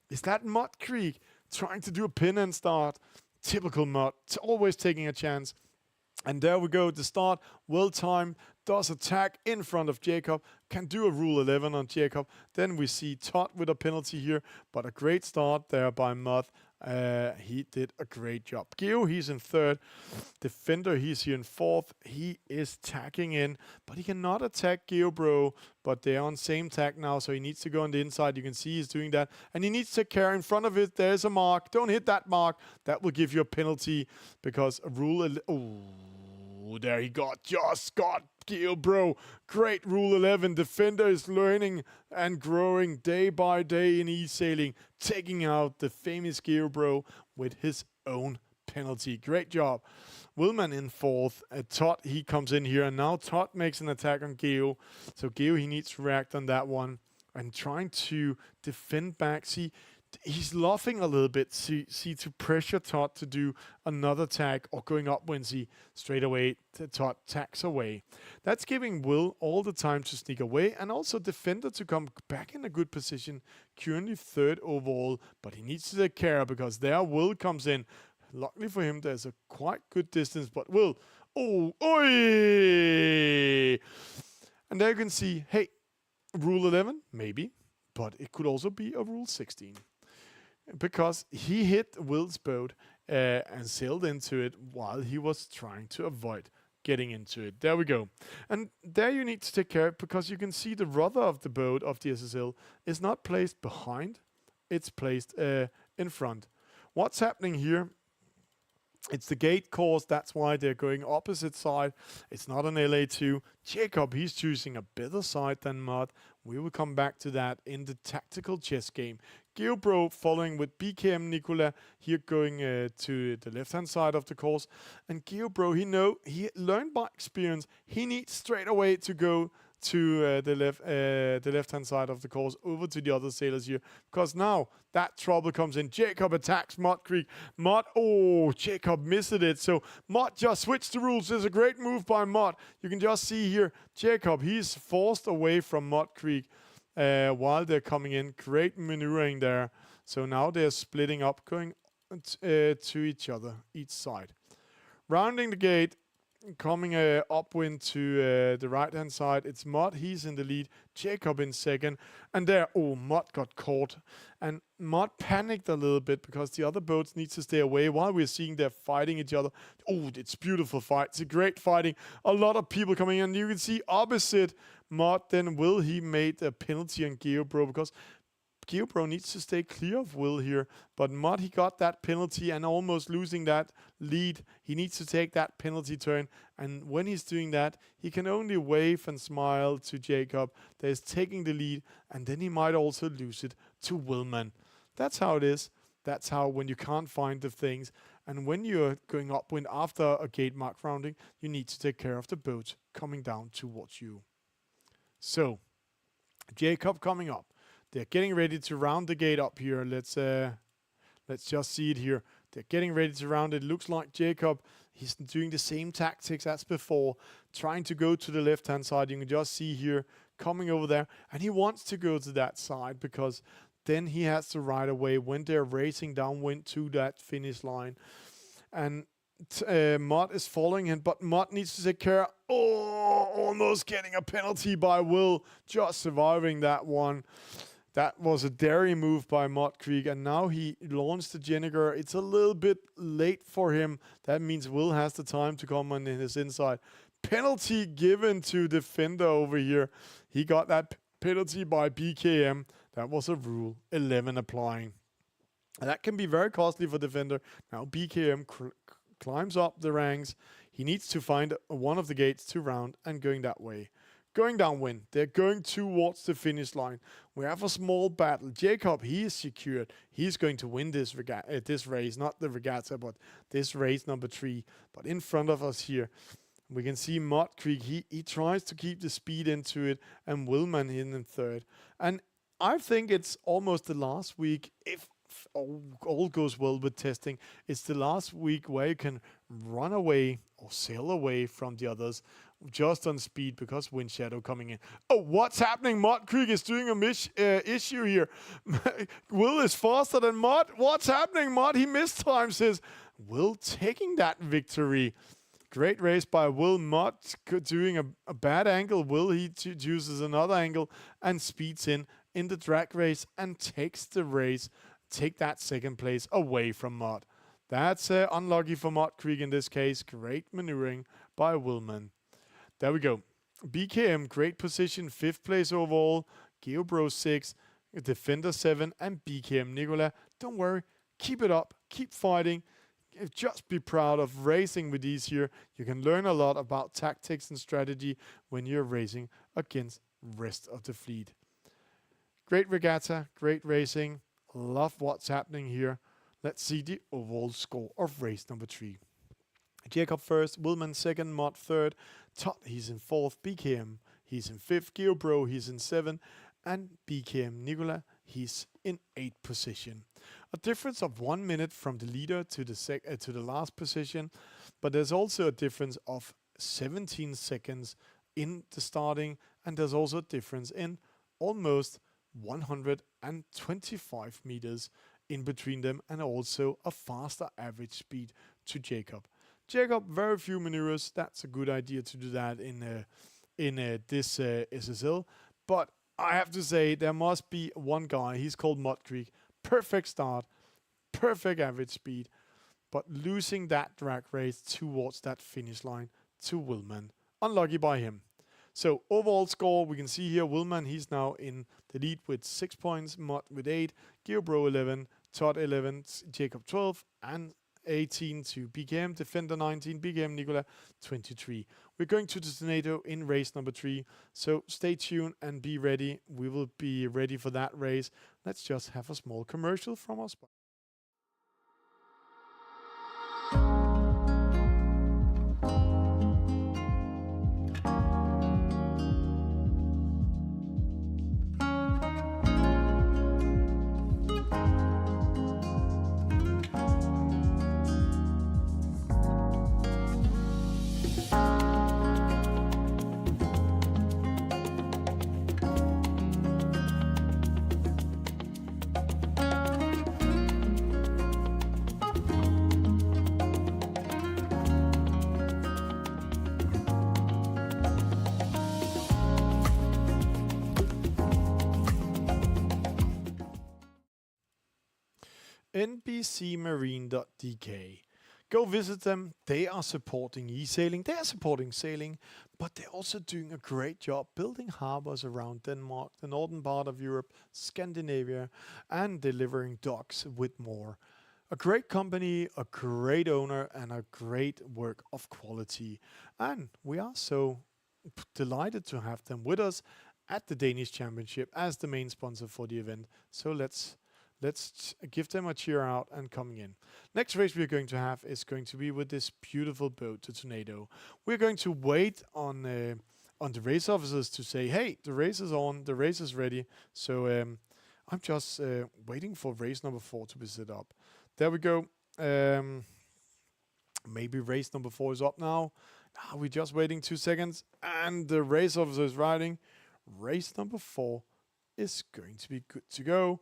Speaker 1: is that Mott Creek trying to do a pin and start? Typical Mott. Always taking a chance. And there we go. The start, well timed, does attack in front of Jacob, can do a Rule 11 on Jacob. Then we see Todd with a penalty here, but a great start there by Mott. He did a great job. Geo, he's in 3rd. Defender, he's here in 4th. He is tacking in, but he cannot attack Geobro, but they're on same tack now, so he needs to go on the inside. You can see he's doing that, and he needs to take care. In front of it, there's a mark. Don't hit that mark. That will give you a penalty because a Rule... Oh, there he just got Geobro. Great Rule 11. Defender is learning and growing day by day in eSailing, taking out the famous Geobro with his own penalty. Great job. Willman in 4th. Todd, he comes in here, and now Todd makes an attack on Geo. So Geo, he needs to react on that one and trying to defend back. See, he's laughing a little bit, to pressure Todd to do another tag or going up when he straight away Todd tags away. That's giving Will all the time to sneak away and also Defender to come back in a good position. Currently 3rd overall, but he needs to take care because there Will comes in. Luckily for him, there's a quite good distance, but Will, oh, oi! And there you can see, hey, Rule 11, maybe, but it could also be a Rule 16. Because he hit Will's boat and sailed into it while he was trying to avoid getting into it. There we go. And there you need to take care because you can see the rudder of the boat of the SSL is not placed behind. It's placed in front. What's happening here? It's the gate course. That's why they're going opposite side. It's not an LA2. Jacob, he's choosing a better side than Mott. We will come back to that in the tactical chess game. Geobro following with BKM Nicola here going to the left-hand side of the course. And Geobro, he learned by experience. He needs straight away to go to the left-hand side of the course over to the other sailors here. Because now that trouble comes in. Jacob attacks Mott Creek. Jacob missed it. So Mott just switched the rules. There's a great move by Mott. You can just see here, Jacob, he's forced away from Mott Creek. While they're coming in. Great maneuvering there. So now they're splitting up, going to each other, each side. Rounding the gate, coming upwind to the right-hand side. It's Mott. He's in the lead. Jacob in 2nd. And there, Mott got caught. And Mott panicked a little bit because the other boats need to stay away while we're seeing they're fighting each other. Oh, it's beautiful fight. It's a great fighting. A lot of people coming in. You can see opposite Mott, then Will, he made a penalty on Geobro because Geobro needs to stay clear of Will here. But Mott, he got that penalty and almost losing that lead. He needs to take that penalty turn. And when he's doing that, he can only wave and smile to Jacob that is taking the lead. And then he might also lose it to Willman. That's how it is. That's how when you can't find the things. And when you're going upwind after a gate mark rounding, you need to take care of the boat coming down towards you. So, Jacob coming up. They're getting ready to round the gate up here. Let's just see it here. They're getting ready to round it. Looks like Jacob, he's doing the same tactics as before, trying to go to the left-hand side. You can just see here, coming over there. And he wants to go to that side because then he has to ride away when they're racing downwind to that finish line. And Mott is following him, but Mott needs to take care. Almost getting a penalty by Will, just surviving that one. That was a daring move by Mud Creek, and now he launched the Jenniger. It's a little bit late for him. That means Will has the time to come on in his inside. Penalty given to defender over here. He got that penalty by BKM. That was a rule 11 applying. And that can be very costly for defender. Now BKM climbs up the ranks. He needs to find one of the gates to round and going that way. Going downwind. They're going towards the finish line. We have a small battle. Jacob, he is secured. He's going to win this race. Not the regatta, but this race number 3. But in front of us here, we can see Mud Creek. He tries to keep the speed into it. And Willman in third. And I think it's almost the last week, if all goes well with testing, it's the last week where you can run away or sail away from the others just on speed because wind shadow coming in. Oh, what's happening? Mud Creek is doing a issue here. Will is faster than Mud. What's happening, Mud? He mistimes. Will taking that victory. Great race by Will. Mud doing a bad angle. Will, he chooses another angle and speeds in the drag race and takes the race. Take that second place away from Mud. That's unlucky for Mud Creek in this case. Great maneuvering by Willman. There we go. BKM, great position. 5th place overall. GeoBro 6. Defender 7. And BKM Nicola. Don't worry. Keep it up. Keep fighting. Just be proud of racing with these here. You can learn a lot about tactics and strategy when you're racing against rest of the fleet. Great regatta. Great racing. Love what's happening here. Let's see the overall score of race number 3. Jacob first, Willman second, Mud third, Todd he's in 4th, BKM he's in 5th, GeoBro he's in 7th, and BKM Nicola he's in 8th position. A difference of 1 minute from the leader to the last position, but there's also a difference of 17 seconds in the starting, and there's also a difference in almost 125 meters in between them, and also a faster average speed to Jacob. Jacob, very few maneuvers. That's a good idea to do that in this SSL. But I have to say, there must be one guy. He's called Mud Creek. Perfect start, perfect average speed, but losing that drag race towards that finish line to Willman. Unlucky by him. So overall score, we can see here Willman, he's now in the lead with 6 points, Mud with 8, GeoBro 11, Todd 11, Jacob 12, and 18 to BKM, Defender 19, BKM Nicola 23. We're going to the Tornado in race number 3, so stay tuned and be ready. We will be ready for that race. Let's just have a small commercial from us. NBCmarine.dk. Go visit them. They are supporting eSailing. They are supporting sailing, but they're also doing a great job building harbors around Denmark, the northern part of Europe, Scandinavia, and delivering docks with more. A great company, a great owner, and a great work of quality. And we are so delighted to have them with us at the Danish Championship as the main sponsor for the event. So let's give them a cheer out and coming in. Next race we're going to have is going to be with this beautiful boat, the Tornado. We're going to wait on the race officers to say, hey, the race is on, the race is ready. So I'm just waiting for race number 4 to be set up. There we go. Maybe race number 4 is up now. We're just waiting 2 seconds and the race officer is riding. Race number 4 is going to be good to go.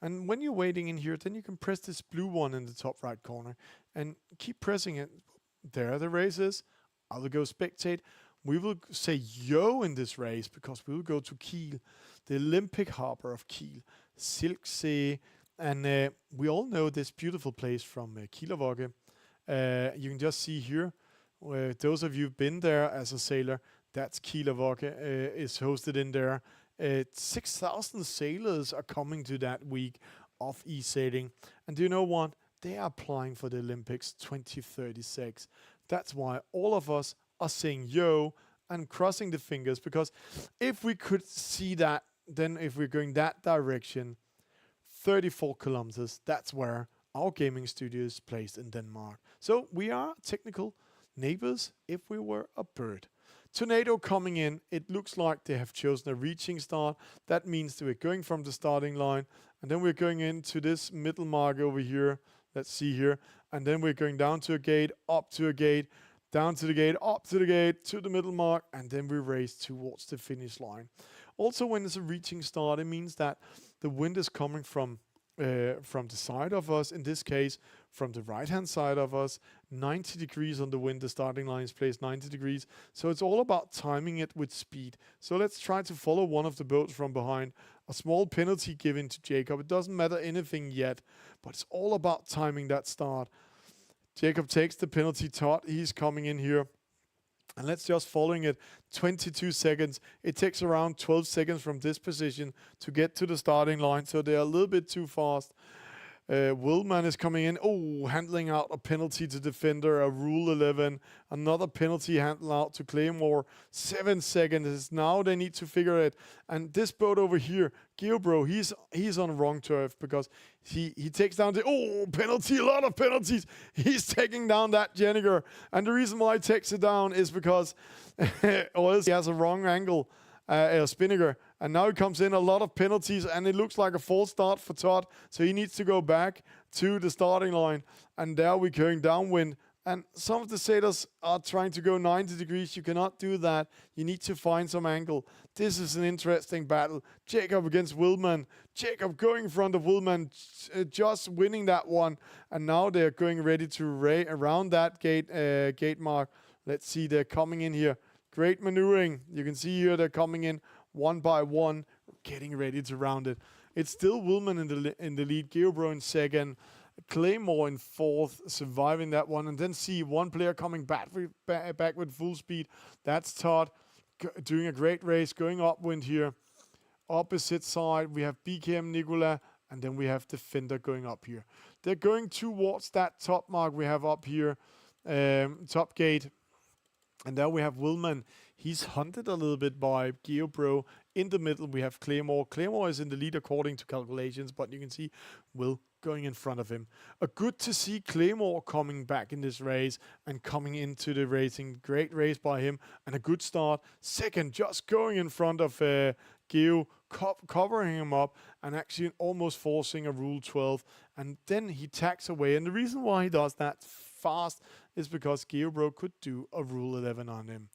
Speaker 1: And when you're waiting in here, then you can press this blue one in the top right corner and keep pressing it. There are the races. I will go spectate. We will say yo in this race because we will go to Kiel the Olympic harbor of Kiel, Silksee, and we all know this beautiful place from Kielerwolke. You can just see here, those of you who've been there as a sailor, that's Kielerwolke is hosted in there. 6,000 sailors are coming to that week of eSailing. And do you know what? They are applying for the Olympics 2036. That's why all of us are saying yo and crossing the fingers, because if we could see that, then if we're going that direction, 34 kilometers, that's where our gaming studio is placed in Denmark. So we are technical neighbors if we were a bird. Tornado coming in, it looks like they have chosen a reaching start. That means that we're going from the starting line, and then we're going into this middle mark over here. Let's see here. And then we're going down to a gate, up to a gate, down to the gate, up to the gate, to the middle mark, and then we race towards the finish line. Also, when it's a reaching start, it means that the wind is coming from the side of us, in this case from the right hand side of us, 90 degrees on the wind. The starting line is placed 90 degrees, so it's all about timing it with speed. So let's try to follow one of the boats from behind. A small penalty given to Jacob. It doesn't matter anything yet, but it's all about timing that start. Jacob takes the penalty. Todd, he's coming in here. And let's just following it, 22 seconds. It takes around 12 seconds from this position to get to the starting line, so they're a little bit too fast. Willman is coming in. Oh, handling out a penalty to defender, a Rule 11. Another penalty handled out to Claymore. 7 seconds. Now they need to figure it. And this boat over here, Geobro, he's on wrong turf because he takes down the penalty, a lot of penalties. He's taking down that Jenniger. And the reason why he takes it down is because or else he has a wrong angle. Spinnaker, and now he comes in, a lot of penalties, and it looks like a false start for Todd, so he needs to go back to the starting line, and there we're going downwind, and some of the sailors are trying to go 90 degrees. You cannot do that. You need to find some angle. This is an interesting battle. Jacob against Willman. Jacob going in front of Willman, just winning that one, and now they're going ready to around that gate mark. Let's see, they're coming in here. Great maneuvering. You can see here they're coming in one by one, getting ready to round it. It's still Willman in the lead, Geobro in second, Claymore in fourth, surviving that one. And then see one player coming back with full speed. That's Todd doing a great race, going upwind here. Opposite side, we have BKM Nicola, and then we have Defender going up here. They're going towards that top mark we have up here, top gate. And there we have Willman. He's hunted a little bit by Geobro. In the middle, we have Claymore. Claymore is in the lead according to calculations, but you can see Will going in front of him. Good to see Claymore coming back in this race and coming into the racing. Great race by him and a good start. Second, just going in front of Geo, covering him up and actually almost forcing a Rule 12. And then he tacks away. And the reason why he does that fast is because Geobro could do a Rule 11 on him.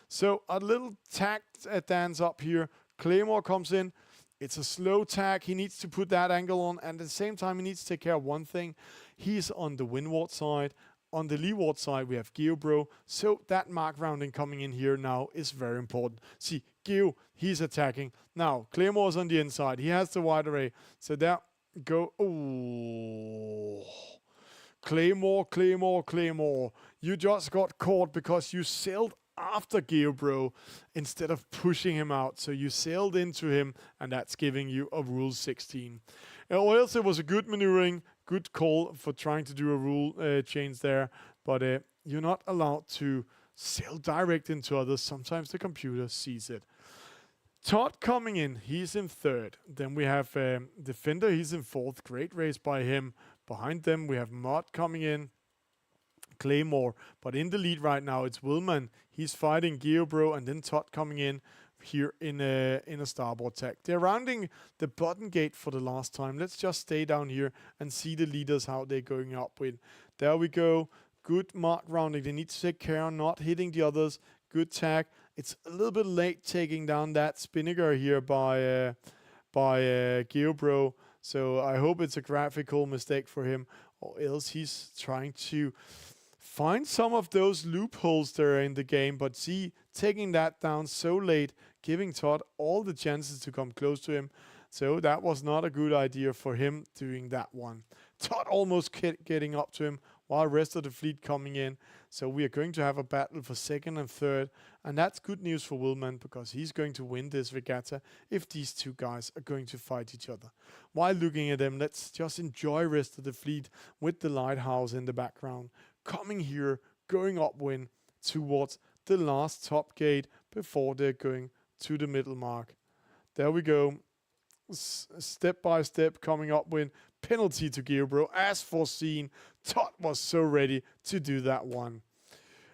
Speaker 1: So a little tack dance up here. Claymore comes in. It's a slow tack. He needs to put that angle on. And at the same time, he needs to take care of one thing. He's on the windward side. On the leeward side, we have Geobro. So that mark rounding coming in here now is very important. See, Geo, he's attacking. Now, Claymore's on the inside. He has the wide array. So there go. Oh. Claymore, Claymore, Claymore. You just got caught because you sailed after Geobro instead of pushing him out. So you sailed into him, and that's giving you a Rule 16. Or else it was a good maneuvering, good call for trying to do a rule change there. But you're not allowed to sail direct into others. Sometimes the computer sees it. Todd coming in, he's in third. Then we have Defender, he's in fourth. Great race by him. Behind them, we have Mott coming in. Claymore, but in the lead right now, it's Willman. He's fighting Geobro, and then Todd coming in here in a starboard tack. They're rounding the bottom gate for the last time. Let's just stay down here and see the leaders, how they're going up with. There we go. Good mark rounding. They need to take care of not hitting the others. Good tack. It's a little bit late taking down that Spinnaker here by Geobro. So I hope it's a graphical mistake for him, or else he's trying to find some of those loopholes that are in the game. But see, taking that down so late giving Todd all the chances to come close to him. So that was not a good idea for him doing that one. Todd almost getting up to him while rest of the fleet coming in. So we are going to have a battle for second and third. And that's good news for Willman because he's going to win this regatta if these two guys are going to fight each other. While looking at them, let's just enjoy rest of the fleet with the lighthouse in the background. Coming here, going upwind towards the last top gate before they're going to the middle mark. There we go. Step by step coming upwind. Penalty to Gearbro as foreseen. Todd was so ready to do that one.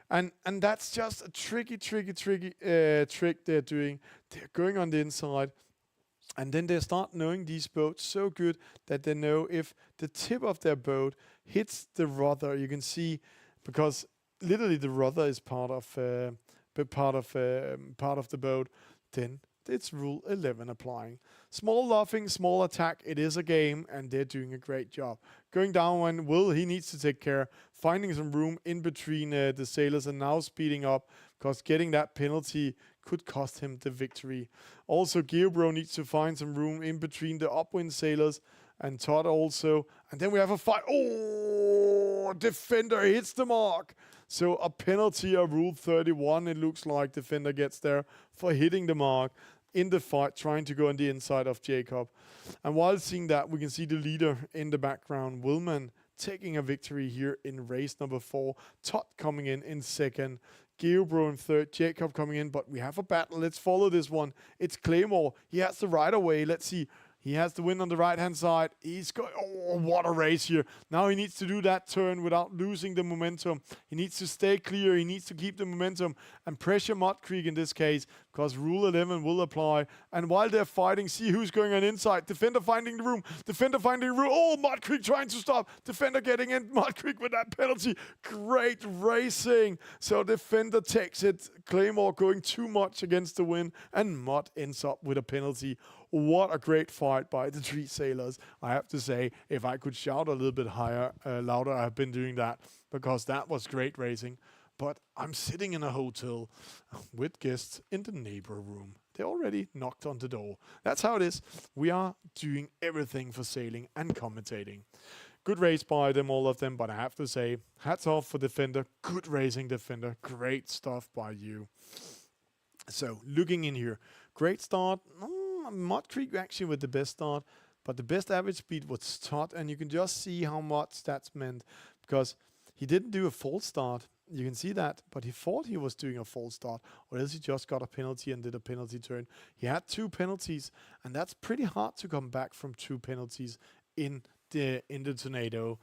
Speaker 1: And that's just a tricky trick they're doing. They're going on the inside. And then they start knowing these boats so good that they know if the tip of their boat hits the rudder, you can see, because literally the rudder is part of the boat, then it's rule 11 applying. Small luffing, small attack. It is a game, and they're doing a great job. Going down when Will, he needs to take care, finding some room in between the sailors, and now speeding up, because getting that penalty could cost him the victory. Also, Gearbro needs to find some room in between the upwind sailors, and Todd also. And then we have a fight. Oh, Defender hits the mark. So a penalty of rule 31, it looks like Defender gets there for hitting the mark in the fight, trying to go on the inside of Jacob. And while seeing that, we can see the leader in the background, Willman, taking a victory here in race number 4. Todd coming in second. Gearbro in third. Jacob coming in, but we have a battle. Let's follow this one. It's Claymore. He has the right of way. Let's see. He has the win on the right-hand side. He's going, oh, what a race here. Now he needs to do that turn without losing the momentum. He needs to stay clear. He needs to keep the momentum and pressure Mud Creek in this case, because rule 11 will apply. And while they're fighting, see who's going on inside. Defender finding the room. Defender finding the room. Oh, Mud Creek trying to stop. Defender getting in. Mud Creek with that penalty. Great racing. So Defender takes it. Claymore going too much against the wind, and Mud ends up with a penalty. What a great fight by the three sailors. I have to say, if I could shout a little bit higher, louder, I've been doing that, because that was great racing. But I'm sitting in a hotel with guests in the neighbor room. They already knocked on the door. That's how it is. We are doing everything for sailing and commentating. Good race by them, all of them, but I have to say, hats off for Defender. Good racing, Defender. Great stuff by you. So, looking in here, great start. Mud Creek actually with the best start, but the best average speed was Todd, and you can just see how much that's meant, because he didn't do a false start. You can see that, but he thought he was doing a false start, or else he just got a penalty and did a penalty turn. He had 2 penalties, and that's pretty hard to come back from 2 penalties in the tornado.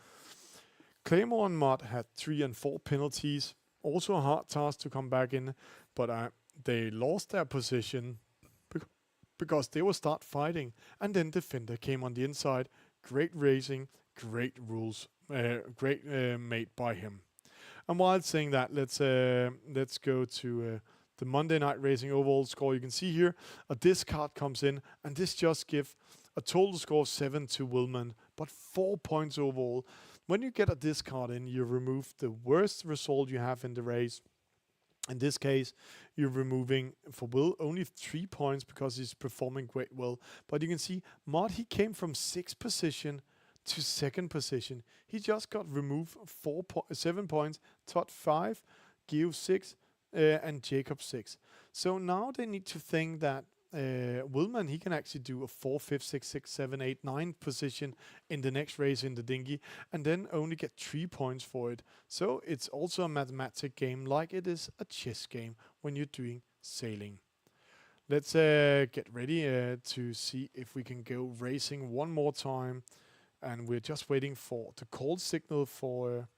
Speaker 1: Claymore and Mud had 3 and 4 penalties. Also a hard task to come back in, but they lost their position because they will start fighting, and then Defender came on the inside. Great racing, great rules, great made by him. And while saying that, let's go to the Monday night racing overall score. You can see here a discard comes in, and this just gives a total score of 7 to Willman, but 4 points overall. When you get a discard in, you remove the worst result you have in the race. In this case, you're removing for Will only 3 points because he's performing great well. But you can see Mud, he came from 6th position to 2nd position. He just got removed 7 points. Todd 5, Geo 6, and Jacob 6. So now they need to think that Willman, he can actually do a 4, 5, 6, 6, 7, 8, 9 position in the next race in the dinghy, and then only get 3 points for it. So it's also a mathematic game, like it is a chess game when you're doing sailing. Let's get ready to see if we can go racing one more time, and we're just waiting for the call signal for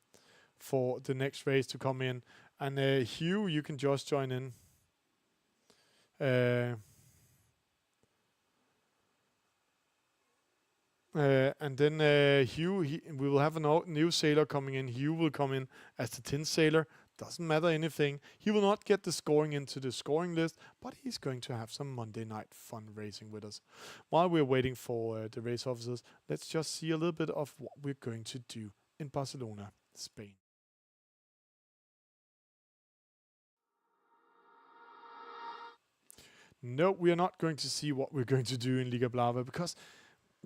Speaker 1: the next race to come in. And Hugh, you can just join in. And then Hugh, we will have a new sailor coming in. Hugh will come in as the 10th sailor. Doesn't matter anything. He will not get the scoring into the scoring list, but he's going to have some Monday night fun racing with us. While we're waiting for the race officers, let's just see a little bit of what we're going to do in Barcelona, Spain. No, we are not going to see what we're going to do in Liga Blava because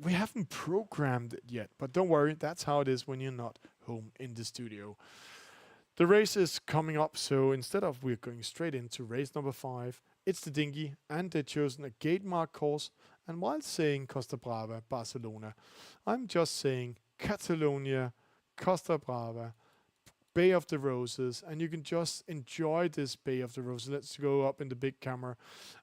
Speaker 1: we haven't programmed it yet. But don't worry, that's how it is when you're not home in the studio. The race is coming up, so instead of we're going straight into race number 5, it's the dinghy, and they've chosen a gate mark course. And while saying Costa Brava, Barcelona, I'm just saying Catalonia, Costa Brava, Bay of the Roses, and you can just enjoy this Bay of the Roses. Let's go up in the big camera.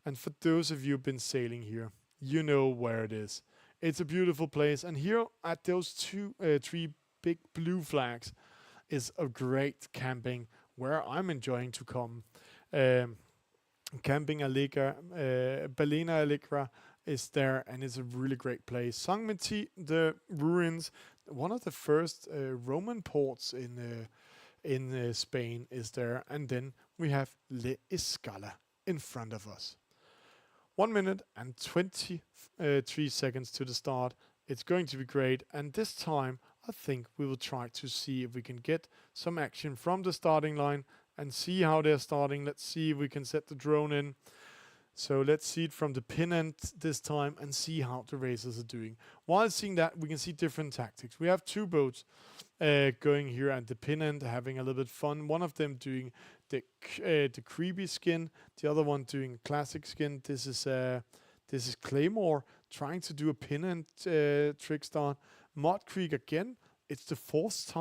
Speaker 1: And for those of you who've been sailing here, you know where it is. It's a beautiful place, and here at those three big blue flags is a great camping where I'm enjoying to come. Um, Camping Allegra, Balena Allegra is there, and it's a really great place. Sangmeti, the ruins, one of the first Roman ports in Spain, is there, and then we have Le Escala in front of us. 1 minute and 23 seconds to the start. It's going to be great, and this time I think we will try to see if we can get some action from the starting line and see how they're starting. Let's see if we can set the drone in. So let's see it from the pin end this time and see how the racers are doing. While seeing that, we can see different tactics. We have 2 boats going here at the pin end, having a little bit fun. One of them doing the creepy skin, the other one doing classic skin. This is Claymore trying to do a pin end trick start. Mud Creek again. It's the fourth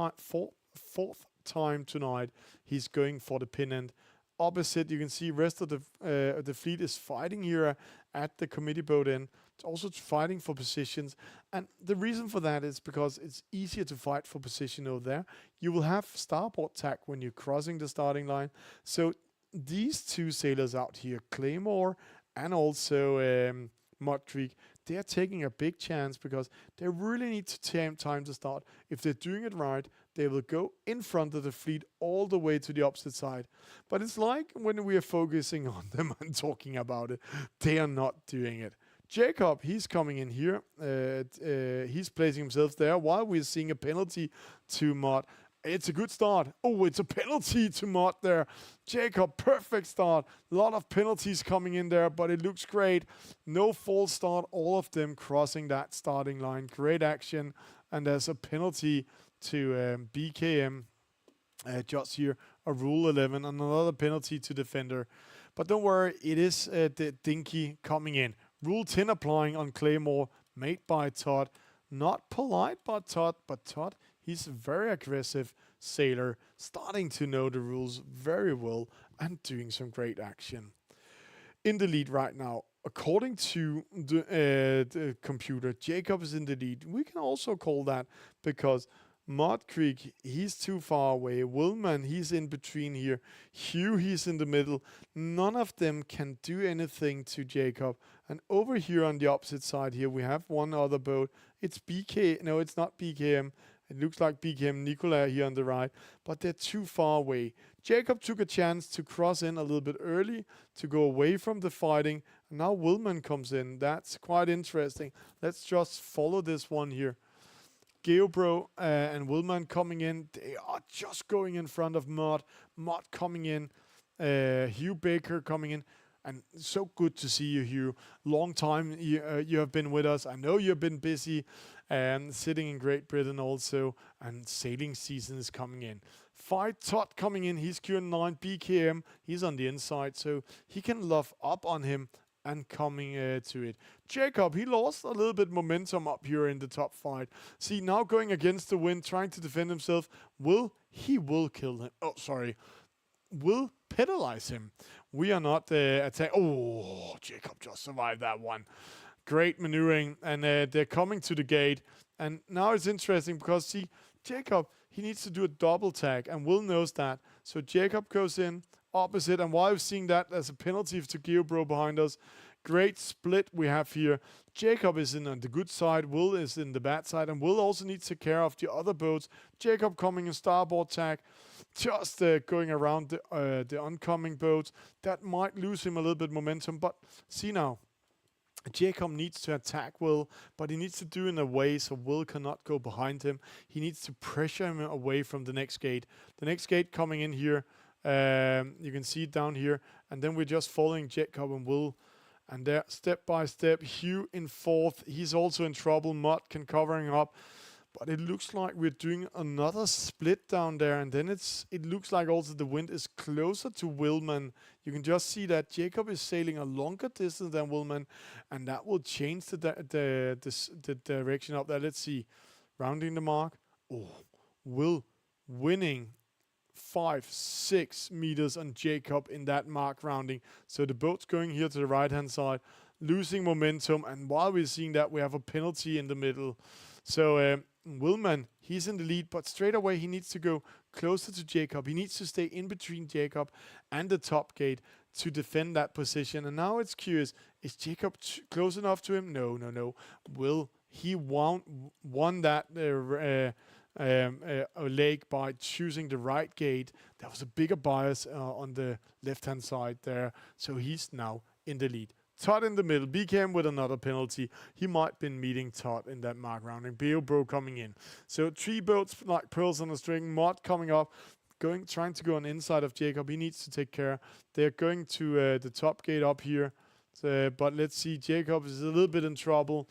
Speaker 1: time tonight he's going for the pin end. Opposite, you can see rest of the fleet is fighting here at the committee boat end. It's also fighting for positions, and the reason for that is because it's easier to fight for position over there. You will have starboard tack when you're crossing the starting line. So these 2 sailors out here, Claymore and also Mud Creek, they are taking a big chance because they really need to time to start. If they're doing it right, they will go in front of the fleet all the way to the opposite side. But it's like when we are focusing on them and talking about it, they are not doing it. Jacob, he's coming in here. He's placing himself there while we're seeing a penalty to Mud. It's a good start. Oh, it's a penalty to Mud there. Jacob, perfect start. A lot of penalties coming in there, but it looks great. No false start. All of them crossing that starting line. Great action. And there's a penalty to BKM. Just here, a Rule 11 and another penalty to defender. But don't worry, it is the Dinky coming in. Rule 10 applying on Claymore, made by Todd. Not polite by Todd, but Todd, he's a very aggressive sailor, starting to know the rules very well and doing some great action. In the lead right now, according to the computer, Jacob is in the lead. We can also call that because Mud Creek, he's too far away. Willman, he's in between here. Hugh, he's in the middle. None of them can do anything to Jacob. And over here on the opposite side here, we have one other boat. It's BK. No, it's not BKM. It looks like BKM Nicola here on the right, but they're too far away. Jacob took a chance to cross in a little bit early to go away from the fighting. And now Willman comes in. That's quite interesting. Let's just follow this one here. Geobro and Willman coming in. They are just going in front of Mud. Mud coming in. Hugh Baker coming in. And so good to see you, Hugh. Long time you have been with us. I know you've been busy and sitting in Great Britain also. And sailing season is coming in. Fight Todd coming in. He's Q9 BKM. He's on the inside, so he can luff up on him and coming to it. Jacob, he lost a little bit momentum up here in the top fight. See, now going against the wind, trying to defend himself. He will kill him. Oh, sorry. Will penalize him. We are not attack. Oh, Jacob just survived that one. Great maneuvering, and they're coming to the gate. And now it's interesting because, see, Jacob, he needs to do a double tag, and Will knows that. So Jacob goes in opposite, and while we're seeing that, there's a penalty to Geobro behind us. Great split we have here. Jacob is in on the good side, Will is in the bad side, and Will also needs to take care of the other boats. Jacob coming in starboard tag, just going around the oncoming boats. That might lose him a little bit momentum, but see now, Jacob needs to attack Will, but he needs to do it in a way so Will cannot go behind him. He needs to pressure him away from the next gate. The next gate coming in here, you can see it down here, and then we're just following Jacob and Will. And there, step by step, Hugh in fourth. He's also in trouble. Mott can covering up. But it looks like we're doing another split down there. And then it looks like also the wind is closer to Willman. You can just see that Jacob is sailing a longer distance than Willman. And that will change the direction up there. Let's see. Rounding the mark. Oh, Will winning 5-6 meters on Jacob in that mark rounding. So the boat's going here to the right hand side, losing momentum, and while we're seeing that, we have a penalty in the middle. So Willman, he's in the lead, but straight away he needs to go closer to Jacob. He needs to stay in between Jacob and the top gate to defend that position. And now it's curious, is Jacob close enough to him? No. Will he won that leg by choosing the right gate? There was a bigger bias on the left-hand side there, so he's now in the lead. Todd in the middle, BKM with another penalty. He might have been meeting Todd in that mark rounding. Bro coming in. So 3 boats like pearls on a string. Mott coming up, trying to go on inside of Jacob. He needs to take care. They're going to the top gate up here. But let's see, Jacob is a little bit in trouble.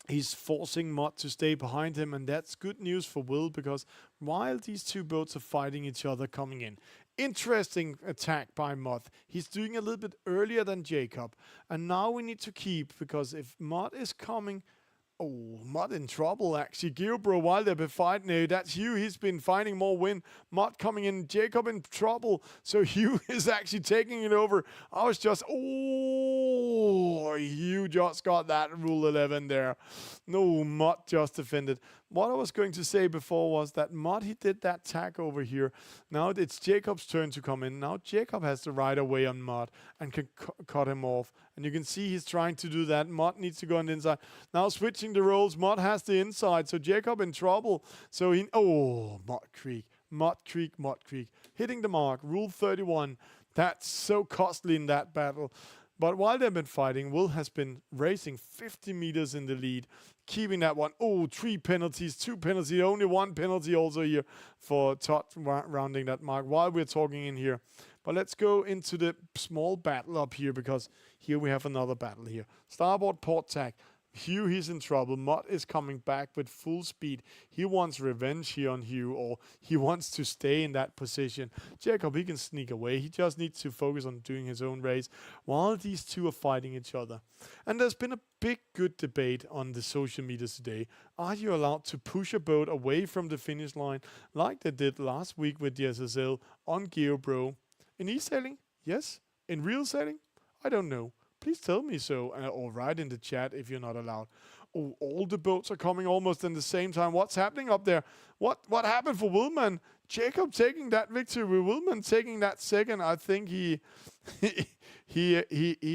Speaker 1: He's forcing Mott to stay behind him, and that's good news for Will, because while these 2 boats are fighting each other coming in, interesting attack by Mott. He's doing a little bit earlier than Jacob, and now we need to keep, because if Mott is coming... Oh, Mott in trouble, actually. Geobro, while they've been fighting, that's Hugh. He's been finding more wind. Mott coming in. Jacob in trouble. So Hugh is actually taking it over. I was just... Oh, Hugh just got that rule 11 there. No, Mott just defended. What I was going to say before was that Mott, he did that tack over here. Now it's Jacob's turn to come in. Now Jacob has to ride away on Mott and can cut him off. And you can see he's trying to do that. Mott needs to go on the inside. Now switching the roles. Mott has the inside. So Jacob in trouble. So he... Oh, Mott Creek. Hitting the mark. Rule 31. That's so costly in that battle. But while they've been fighting, Will has been racing 50 meters in the lead, keeping that one. Oh, 3 penalties, 2 penalties, only 1 penalty also here for Todd rounding that mark while we're talking in here. But let's go into the small battle up here, because here we have another battle here. Starboard port tack. Hugh, he's in trouble. Mott is coming back with full speed. He wants revenge here on Hugh, or he wants to stay in that position. Jacob, he can sneak away. He just needs to focus on doing his own race while these 2 are fighting each other. And there's been a big, good debate on the social media today. Are you allowed to push a boat away from the finish line like they did last week with the SSL on GeoBro? In eSailing? Yes. In real sailing? I don't know. Please tell me so, or write in the chat if you're not allowed. Oh, all the boats are coming almost in the same time. What's happening up there? What happened for Willman? Jacob taking that victory, with Willman taking that second. I think he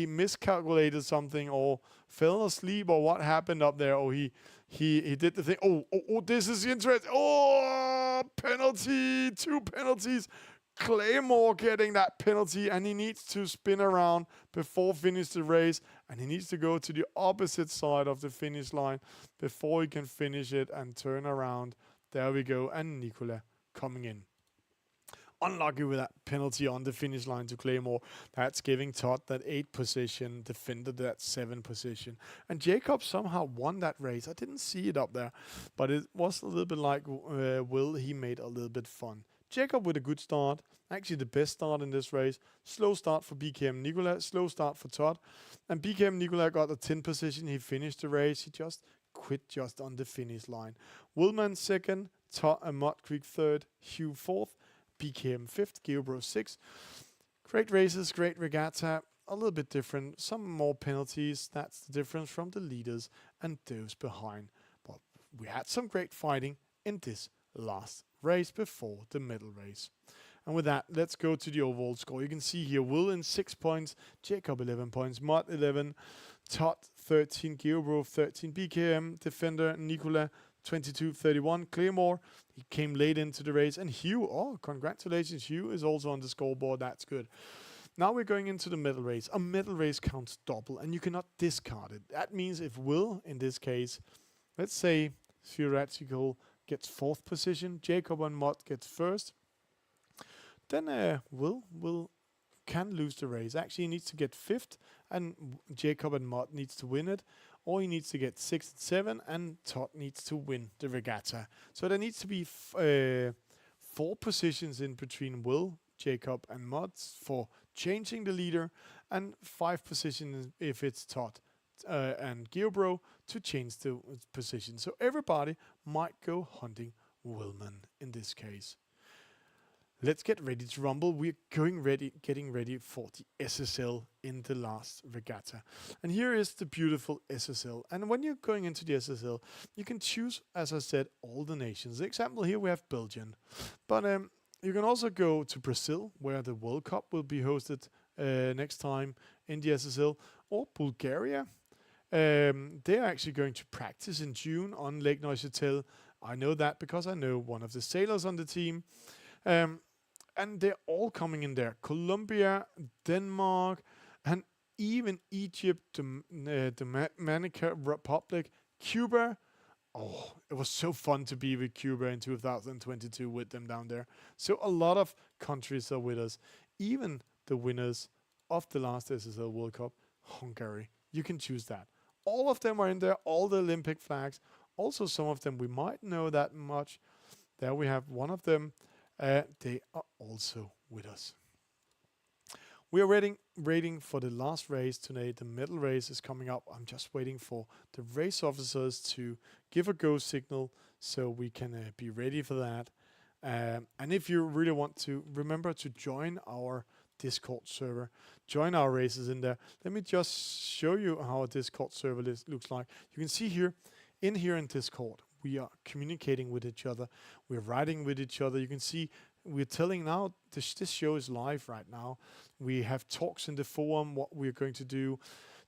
Speaker 1: miscalculated something, or fell asleep, or what happened up there. Or he did the thing. Oh, this is interesting. Oh, penalty, 2 penalties. Claymore getting that penalty, and he needs to spin around before finish the race, and he needs to go to the opposite side of the finish line before he can finish it and turn around. There we go, and Nicola coming in. Unlucky with that penalty on the finish line to Claymore. That's giving Todd that 8th position, Defender that 7th position. And Jacob somehow won that race. I didn't see it up there, but it was a little bit like Will. He made a little bit fun. Jacob with a good start, actually the best start in this race. Slow start for BKM Nicola, slow start for Todd. And BKM Nicola got a 10th position. He finished the race. He just quit just on the finish line. Willman 2nd, Mott Creek 3rd, Hugh 4th, BKM 5th, GeoBro 6th. Great races, great regatta. A little bit different. Some more penalties. That's the difference from the leaders and those behind. But we had some great fighting in this last race before the medal race. And with that, let's go to the overall score. You can see here Will in 6 points, Jacob 11 points, Mott 11, Todd 13, GeoBro 13, BKM, Defender Nicola 22-31, Claymore, he came late into the race, and Hugh, oh, congratulations, Hugh is also on the scoreboard. That's good. Now we're going into the medal race. A medal race counts double, and you cannot discard it. That means if Will, in this case, let's say theoretical, gets 4th position, Jacob and Mott gets 1st, then Will can lose the race. Actually, he needs to get fifth, and Jacob and Mott needs to win it, or he needs to get 6 and 7, and Todd needs to win the regatta. So there needs to be 4 positions in between Will, Jacob, and Mott for changing the leader, and 5 positions if it's Todd and Geobro to change the position. So everybody might go hunting Willman in this case. Let's get ready to rumble. We're getting ready for the SSL in the last regatta. And here is the beautiful SSL. And when you're going into the SSL, you can choose, as I said, all the nations. The example here we have Belgium. But you can also go to Brazil, where the World Cup will be hosted next time in the SSL, or Bulgaria. They're actually going to practice in June on Lake Neuchâtel. I know that because I know one of the sailors on the team. And they're all coming in there. Colombia, Denmark, and even Egypt, the Dominican Republic, Cuba. Oh, it was so fun to be with Cuba in 2022 with them down there. So a lot of countries are with us. Even the winners of the last SSL World Cup, Hungary. You can choose that. All of them are in there, all the Olympic flags. Also, some of them we might know that much. There we have one of them. They are also with us. We are waiting for the last race today. The medal race is coming up. I'm just waiting for the race officers to give a go signal so we can be ready for that. And if you really want to, remember to join our Discord server. Join our races in there. Let me just show you how a Discord server looks like. You can see here in Discord, we are communicating with each other. We're writing with each other. You can see we're telling now, this show is live right now. We have talks in the forum, what we're going to do,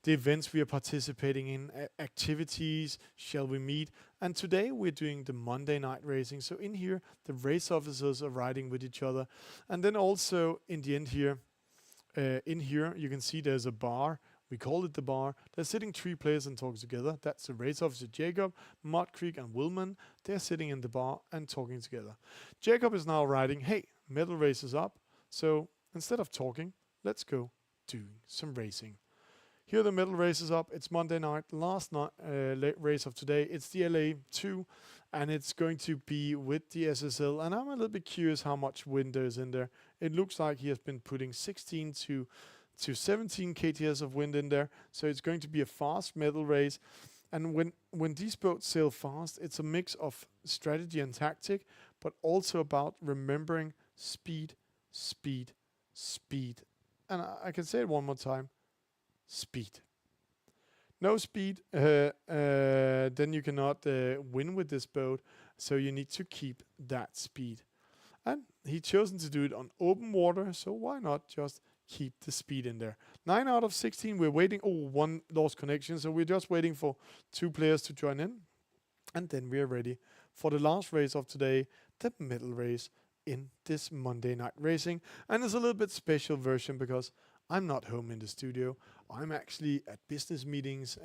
Speaker 1: the events we are participating in, activities, shall we meet. And today we're doing the Monday night racing. So in here, the race officers are riding with each other. And then also in the end here, you can see there's a bar. We call it the bar. They're sitting 3 players and talking together. That's the race officer Jacob, Mott Creek, and Willman. They're sitting in the bar and talking together. Jacob is now writing, hey, medal race is up. So instead of talking, let's go doing some racing. Here the medal race is up. It's Monday night. Last night race of today. It's the LA2, and it's going to be with the SSL. And I'm a little bit curious how much wind there is in there. It looks like he has been putting 16 to 17 kts of wind in there, so it's going to be a fast medal race. And when these boats sail fast, it's a mix of strategy and tactic, but also about remembering speed, speed, speed. And I can say it one more time: speed. No speed, then you cannot win with this boat. So you need to keep that speed. And he chosen to do it on open water, so why not just keep the speed in there. 9 out of 16, we're waiting. Oh, 1 lost connection, so we're just waiting for 2 players to join in. And then we're ready for the last race of today, the medal race in this Monday night racing. And it's a little bit special version because I'm not home in the studio. I'm actually at business meetings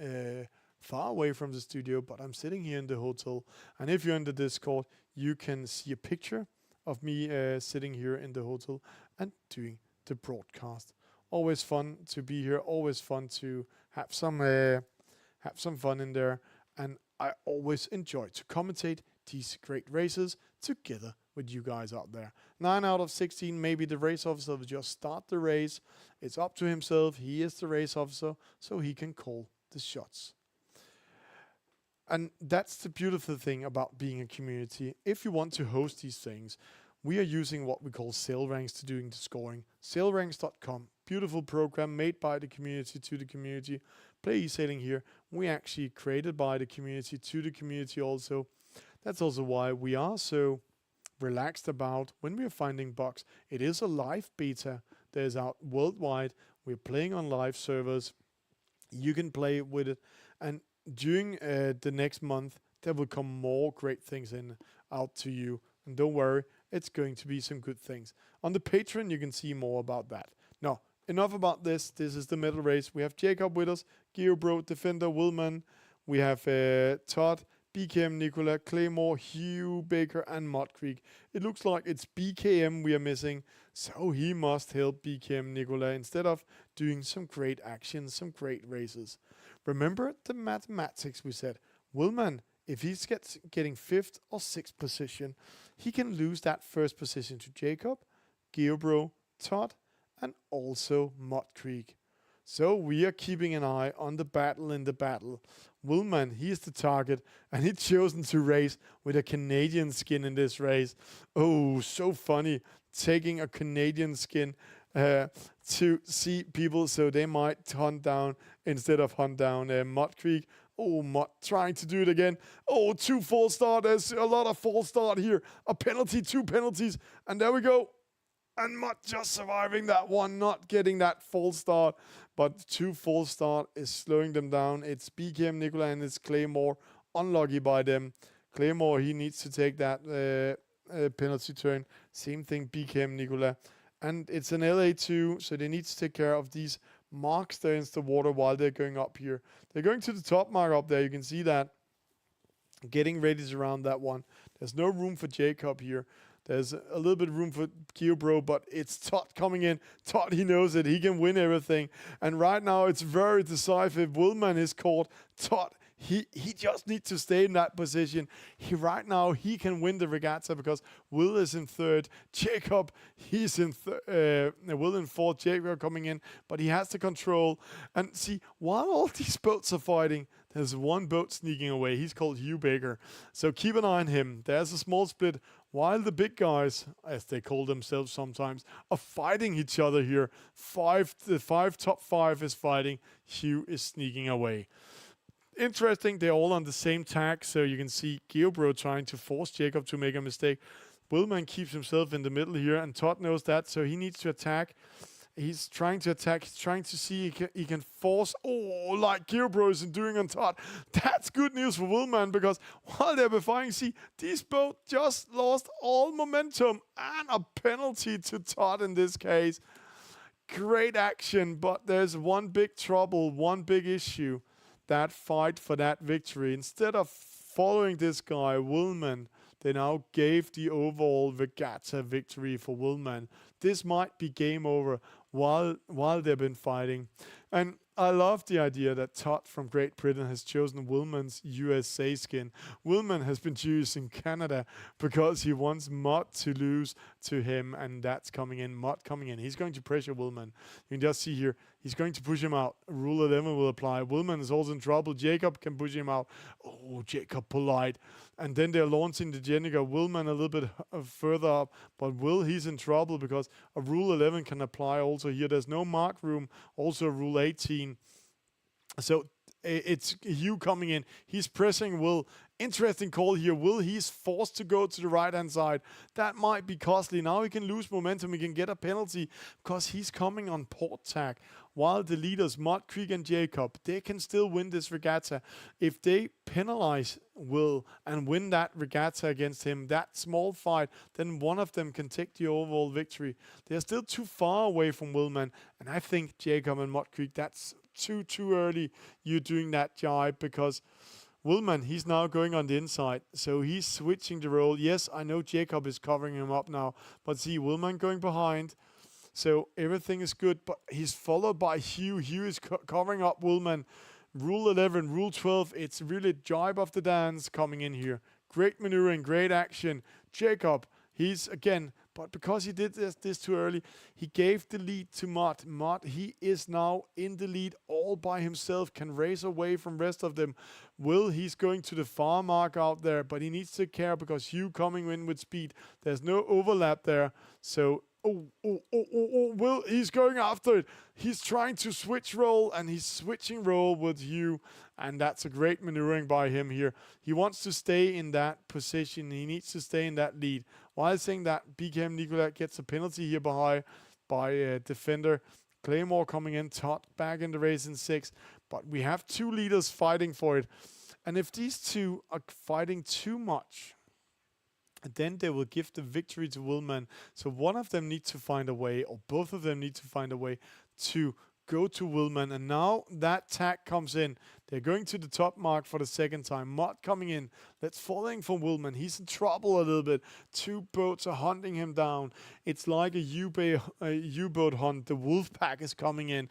Speaker 1: far away from the studio, but I'm sitting here in the hotel. And if you're in the Discord, you can see a picture of me sitting here in the hotel and doing the broadcast. Always fun to be here. Always fun to have some fun in there. And I always enjoy to commentate these great races together with you guys out there. 9 out of 16. Maybe the race officer will just start the race. It's up to himself. He is the race officer, so he can call the shots. And that's the beautiful thing about being a community. If you want to host these things, we are using what we call SailRanks to doing the scoring. SailRanks.com, beautiful program made by the community to the community. Play eSailing here. We actually created by the community to the community also. That's also why we are so relaxed about when we are finding bugs. It is a live beta that is out worldwide. We're playing on live servers. You can play with it. And during the next month, there will come more great things out to you. And don't worry, it's going to be some good things. On the Patreon, you can see more about that. Now, enough about this. This is the medal race. We have Jacob with us, Geobro, Defender, Willman. We have Todd, BKM Nicola, Claymore, Hugh, Baker, and Mud Creek. It looks like it's BKM we are missing, so he must help BKM Nicola instead of doing some great actions, some great races. Remember the mathematics we said. Willman, if he's getting 5th or 6th position, he can lose that first position to Jacob, Geobro, Todd, and also Mud Creek. So we are keeping an eye on the battle in the battle. Willman, he is the target, and he's chosen to race with a Canadian skin in this race. Oh, so funny, taking a Canadian skin to see people so they might hunt down instead of hunt down Mud Creek. Oh, Mud trying to do it again. Oh, 2 false start. There's a lot of false start here. A penalty, 2 penalties, and there we go. And Mud just surviving that one, not getting that false start. But 2 false start is slowing them down. It's BKM Nicola and it's Claymore. Unlucky by them. Claymore, he needs to take that penalty turn. Same thing, BKM Nicola. And it's an LA2, so they need to take care of these marks there in the water while they're going up here. They're going to the top mark up there. You can see that. Getting ready around that one. There's no room for Jacob here. There's a little bit of room for Geobro, but it's Todd coming in. Todd, he knows it. He can win everything. And right now, it's very decisive. Willman is caught. Todd, he just needs to stay in that position. Right now, he can win the regatta because Will is in 3rd. Jacob, he's in Will in 4th. Jacob coming in, but he has the control. And see, while all these boats are fighting, there's one boat sneaking away. He's called Hugh Baker. So keep an eye on him. There's a small split while the big guys, as they call themselves sometimes, are fighting each other here. The top five is fighting. Hugh is sneaking away. Interesting, they're all on the same tag, so you can see Geobro trying to force Jacob to make a mistake. Willman keeps himself in the middle here, and Todd knows that, so he needs to attack. He's trying to attack. He's trying to see he can force. Oh, like Geobro isn't doing on Todd. That's good news for Willman because while they're fighting, see, these both just lost all momentum and a penalty to Todd in this case. Great action, but there's one big trouble, one big issue. That fight for that victory. Instead of following this guy, Willman, they now gave the overall regatta victory for Willman. This might be game over while they've been fighting. And I love the idea that Todd from Great Britain has chosen Willman's USA skin. Willman has been choosing Canada because he wants Mud to lose to him, and that's coming in. Mud coming in. He's going to pressure Willman. You can just see here, he's going to push him out. Rule 11 will apply. Willman is also in trouble. Jacob can push him out. Oh, Jacob polite. And then they're launching the Jenica. Willman a little bit further up. But Will, he's in trouble because a Rule 11 can apply also here. There's no mark room. Also Rule 18. So it's Hugh coming in. He's pressing Will. Interesting call here. Will, he's forced to go to the right-hand side. That might be costly. Now he can lose momentum. He can get a penalty because he's coming on port tack. While the leaders, Mud Creek and Jacob, they can still win this regatta. If they penalize Will and win that regatta against him, that small fight, then one of them can take the overall victory. They're still too far away from Willman. And I think Jacob and Mud Creek, that's too early you doing that jibe because Willman, he's now going on the inside, so he's switching the role. Yes, I know Jacob is covering him up now, but see, Willman going behind, so everything is good, but he's followed by Hugh. Hugh is covering up Willman. Rule 11, Rule 12, it's really jibe of the dance coming in here. Great maneuvering, great action. Jacob, he's again, but because he did this too early, he gave the lead to Mud. Mud, he is now in the lead all by himself, can race away from rest of them. Will, he's going to the far mark out there, but he needs to care because Hugh coming in with speed. There's no overlap there. So, Will, he's going after it. He's trying to switch role, and he's switching role with Hugh, and that's a great maneuvering by him here. He wants to stay in that position. He needs to stay in that lead. While saying that, BKM Nicola gets a penalty here by defender. Claymore coming in, Todd back in the race in 6. But we have 2 leaders fighting for it. And if these 2 are fighting too much, then they will give the victory to Willman. So one of them needs to find a way, or both of them need to find a way to go to Willman. And now that tag comes in. They're going to the top mark for the second time. Mott coming in. That's falling for Willman. He's in trouble a little bit. Two boats are hunting him down. It's like a U-boat hunt. The wolf pack is coming in.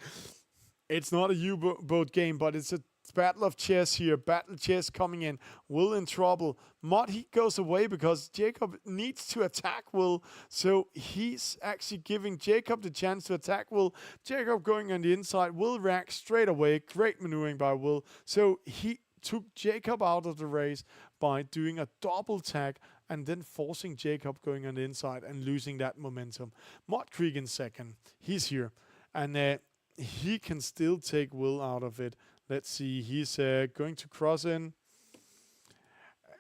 Speaker 1: It's not a U-boat game, but it's a battle of chess here. Battle chess coming in. Will in trouble. Mott, he goes away because Jacob needs to attack Will. So he's actually giving Jacob the chance to attack Will. Jacob going on the inside. Will reacts straight away. Great maneuvering by Will. So he took Jacob out of the race by doing a double tag and then forcing Jacob going on the inside and losing that momentum. Mott Creek in second. He's here. And he can still take Will out of it. Let's see. He's going to cross in.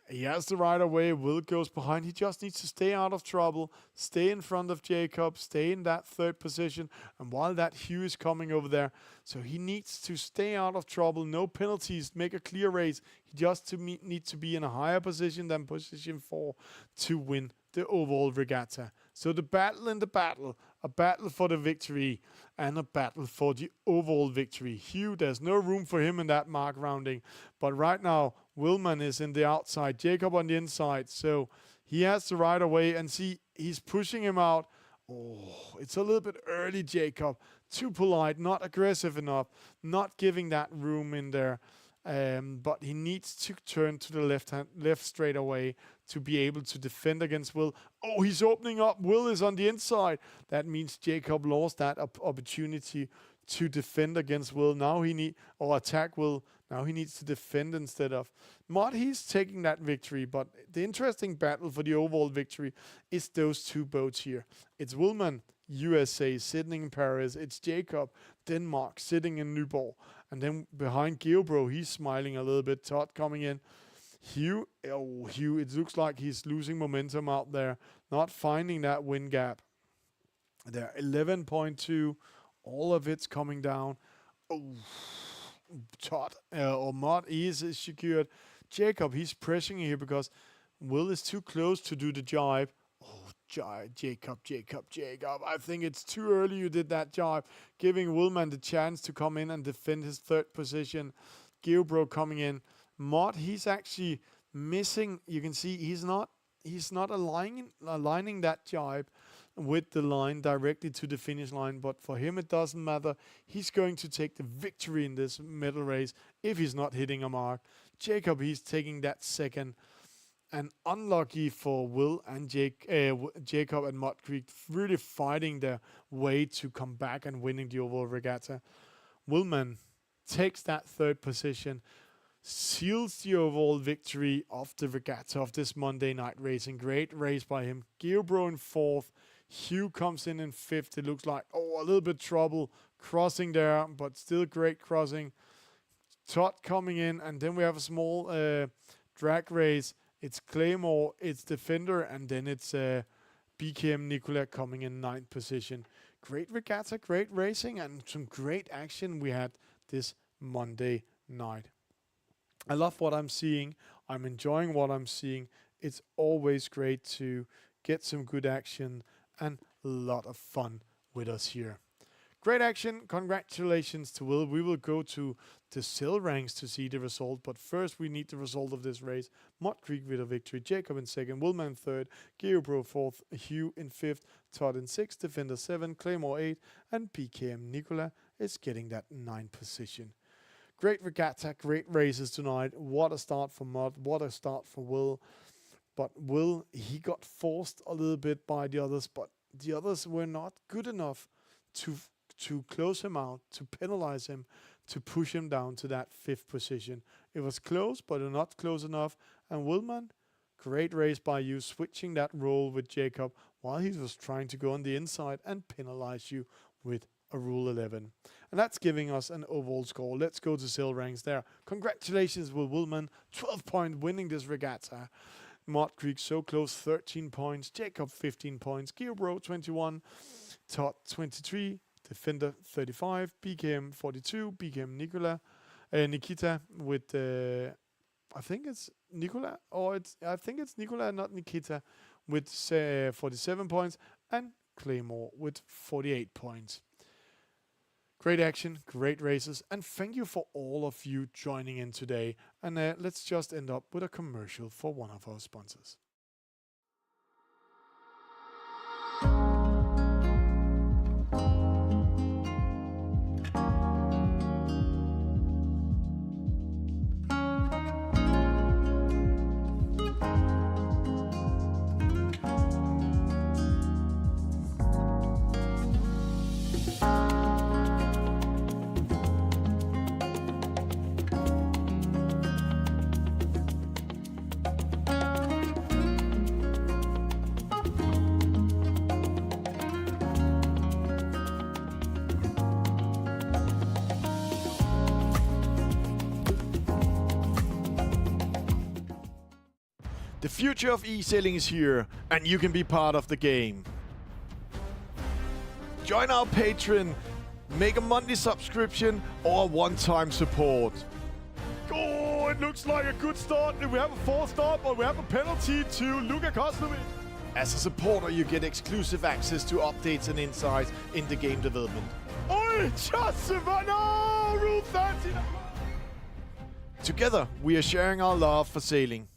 Speaker 1: He has the right of way. Will goes behind. He just needs to stay out of trouble. Stay in front of Jacob. Stay in that third position. And while that Hugh is coming over there. So he needs to stay out of trouble. No penalties. Make a clear race. He just needs to be in a higher position than position 4 to win the overall regatta. So the battle in the battle. A battle for the victory and a battle for the overall victory. Hugh, there's no room for him in that mark rounding. But right now, Willman is in the outside. Jacob on the inside. So he has the right away. And see, he's pushing him out. Oh, it's a little bit early, Jacob. Too polite, not aggressive enough. Not giving that room in there. But he needs to turn to the left straight away to be able to defend against Will. Oh, he's opening up. Will is on the inside. That means Jacob lost that opportunity to defend against Will. Now attack Will. Now he needs to defend instead of Mott. He's taking that victory, but the interesting battle for the overall victory is those two boats here. It's Willman, USA, sitting in Paris. It's Jacob, Denmark, sitting in Nyborg. And then behind Geobro, he's smiling a little bit. Todd coming in. Hugh, it looks like he's losing momentum out there. Not finding that win gap. There, 11.2. All of it's coming down. Oh, Todd, or Mott is secured. Jacob, he's pressing here because Will is too close to do the jibe. Oh, Jacob. I think it's too early you did that jibe. Giving Willman the chance to come in and defend his third position. Geobro coming in. Mott, he's actually missing. You can see he's not aligning that jibe with the line directly to the finish line. But for him, it doesn't matter. He's going to take the victory in this medal race if he's not hitting a mark. Jacob, he's taking that second. And unlucky for Will and Jacob and Mott Creek, really fighting their way to come back and winning the overall regatta. Willman takes that third position, seals the overall victory of the regatta of this Monday night racing. Great race by him. Geobro in fourth. Hugh comes in fifth. It looks like, a little bit trouble crossing there, but still great crossing. Todd coming in, and then we have a small drag race. It's Claymore, it's Defender, and then it's BKM Nicola coming in ninth position. Great regatta, great racing, and some great action we had this Monday night. I love what I'm seeing. I'm enjoying what I'm seeing. It's always great to get some good action and a lot of fun with us here. Great action. Congratulations to Will. We will go to the Sail ranks to see the result, but first we need the result of this race. Mott Creek with a victory. Jacob in second. Willman third. Geobro fourth. Hugh in fifth. Todd in sixth. Defender 7. Claymore 8. And PKM Nicola is getting that 9th position. Great regatta. Great races tonight. What a start for Mott. What a start for Will. But Will, he got forced a little bit by the others, but the others were not good enough to close him out, to penalize him, to push him down to that 5th position. It was close, but not close enough. And Willman, great race by you, switching that role with Jacob while he was trying to go on the inside and penalize you with a Rule 11. And that's giving us an overall score. Let's go to Sail ranks there. Congratulations, Will Willman, 12-point winning this regatta. Mott Creek so close, 13 points. Jacob, 15 points. Geobro, 21. Todd, 23. Defender 35, BKM 42, BKM Nikita with I think it's Nicola, I think it's Nicola, not Nikita, with 47 points, and Claymore with 48 points. Great action, great races, and thank you for all of you joining in today. And let's just end up with a commercial for one of our sponsors. The future of eSailing is here, and you can be part of the game. Join our Patreon, make a monthly subscription or a one-time support. Oh, it looks like a good start. We have a 4-star, but we have a penalty to Luca Kostovic. As a supporter, you get exclusive access to updates and insights in the game development. Oh, just no, Rule 13. Together, we are sharing our love for sailing.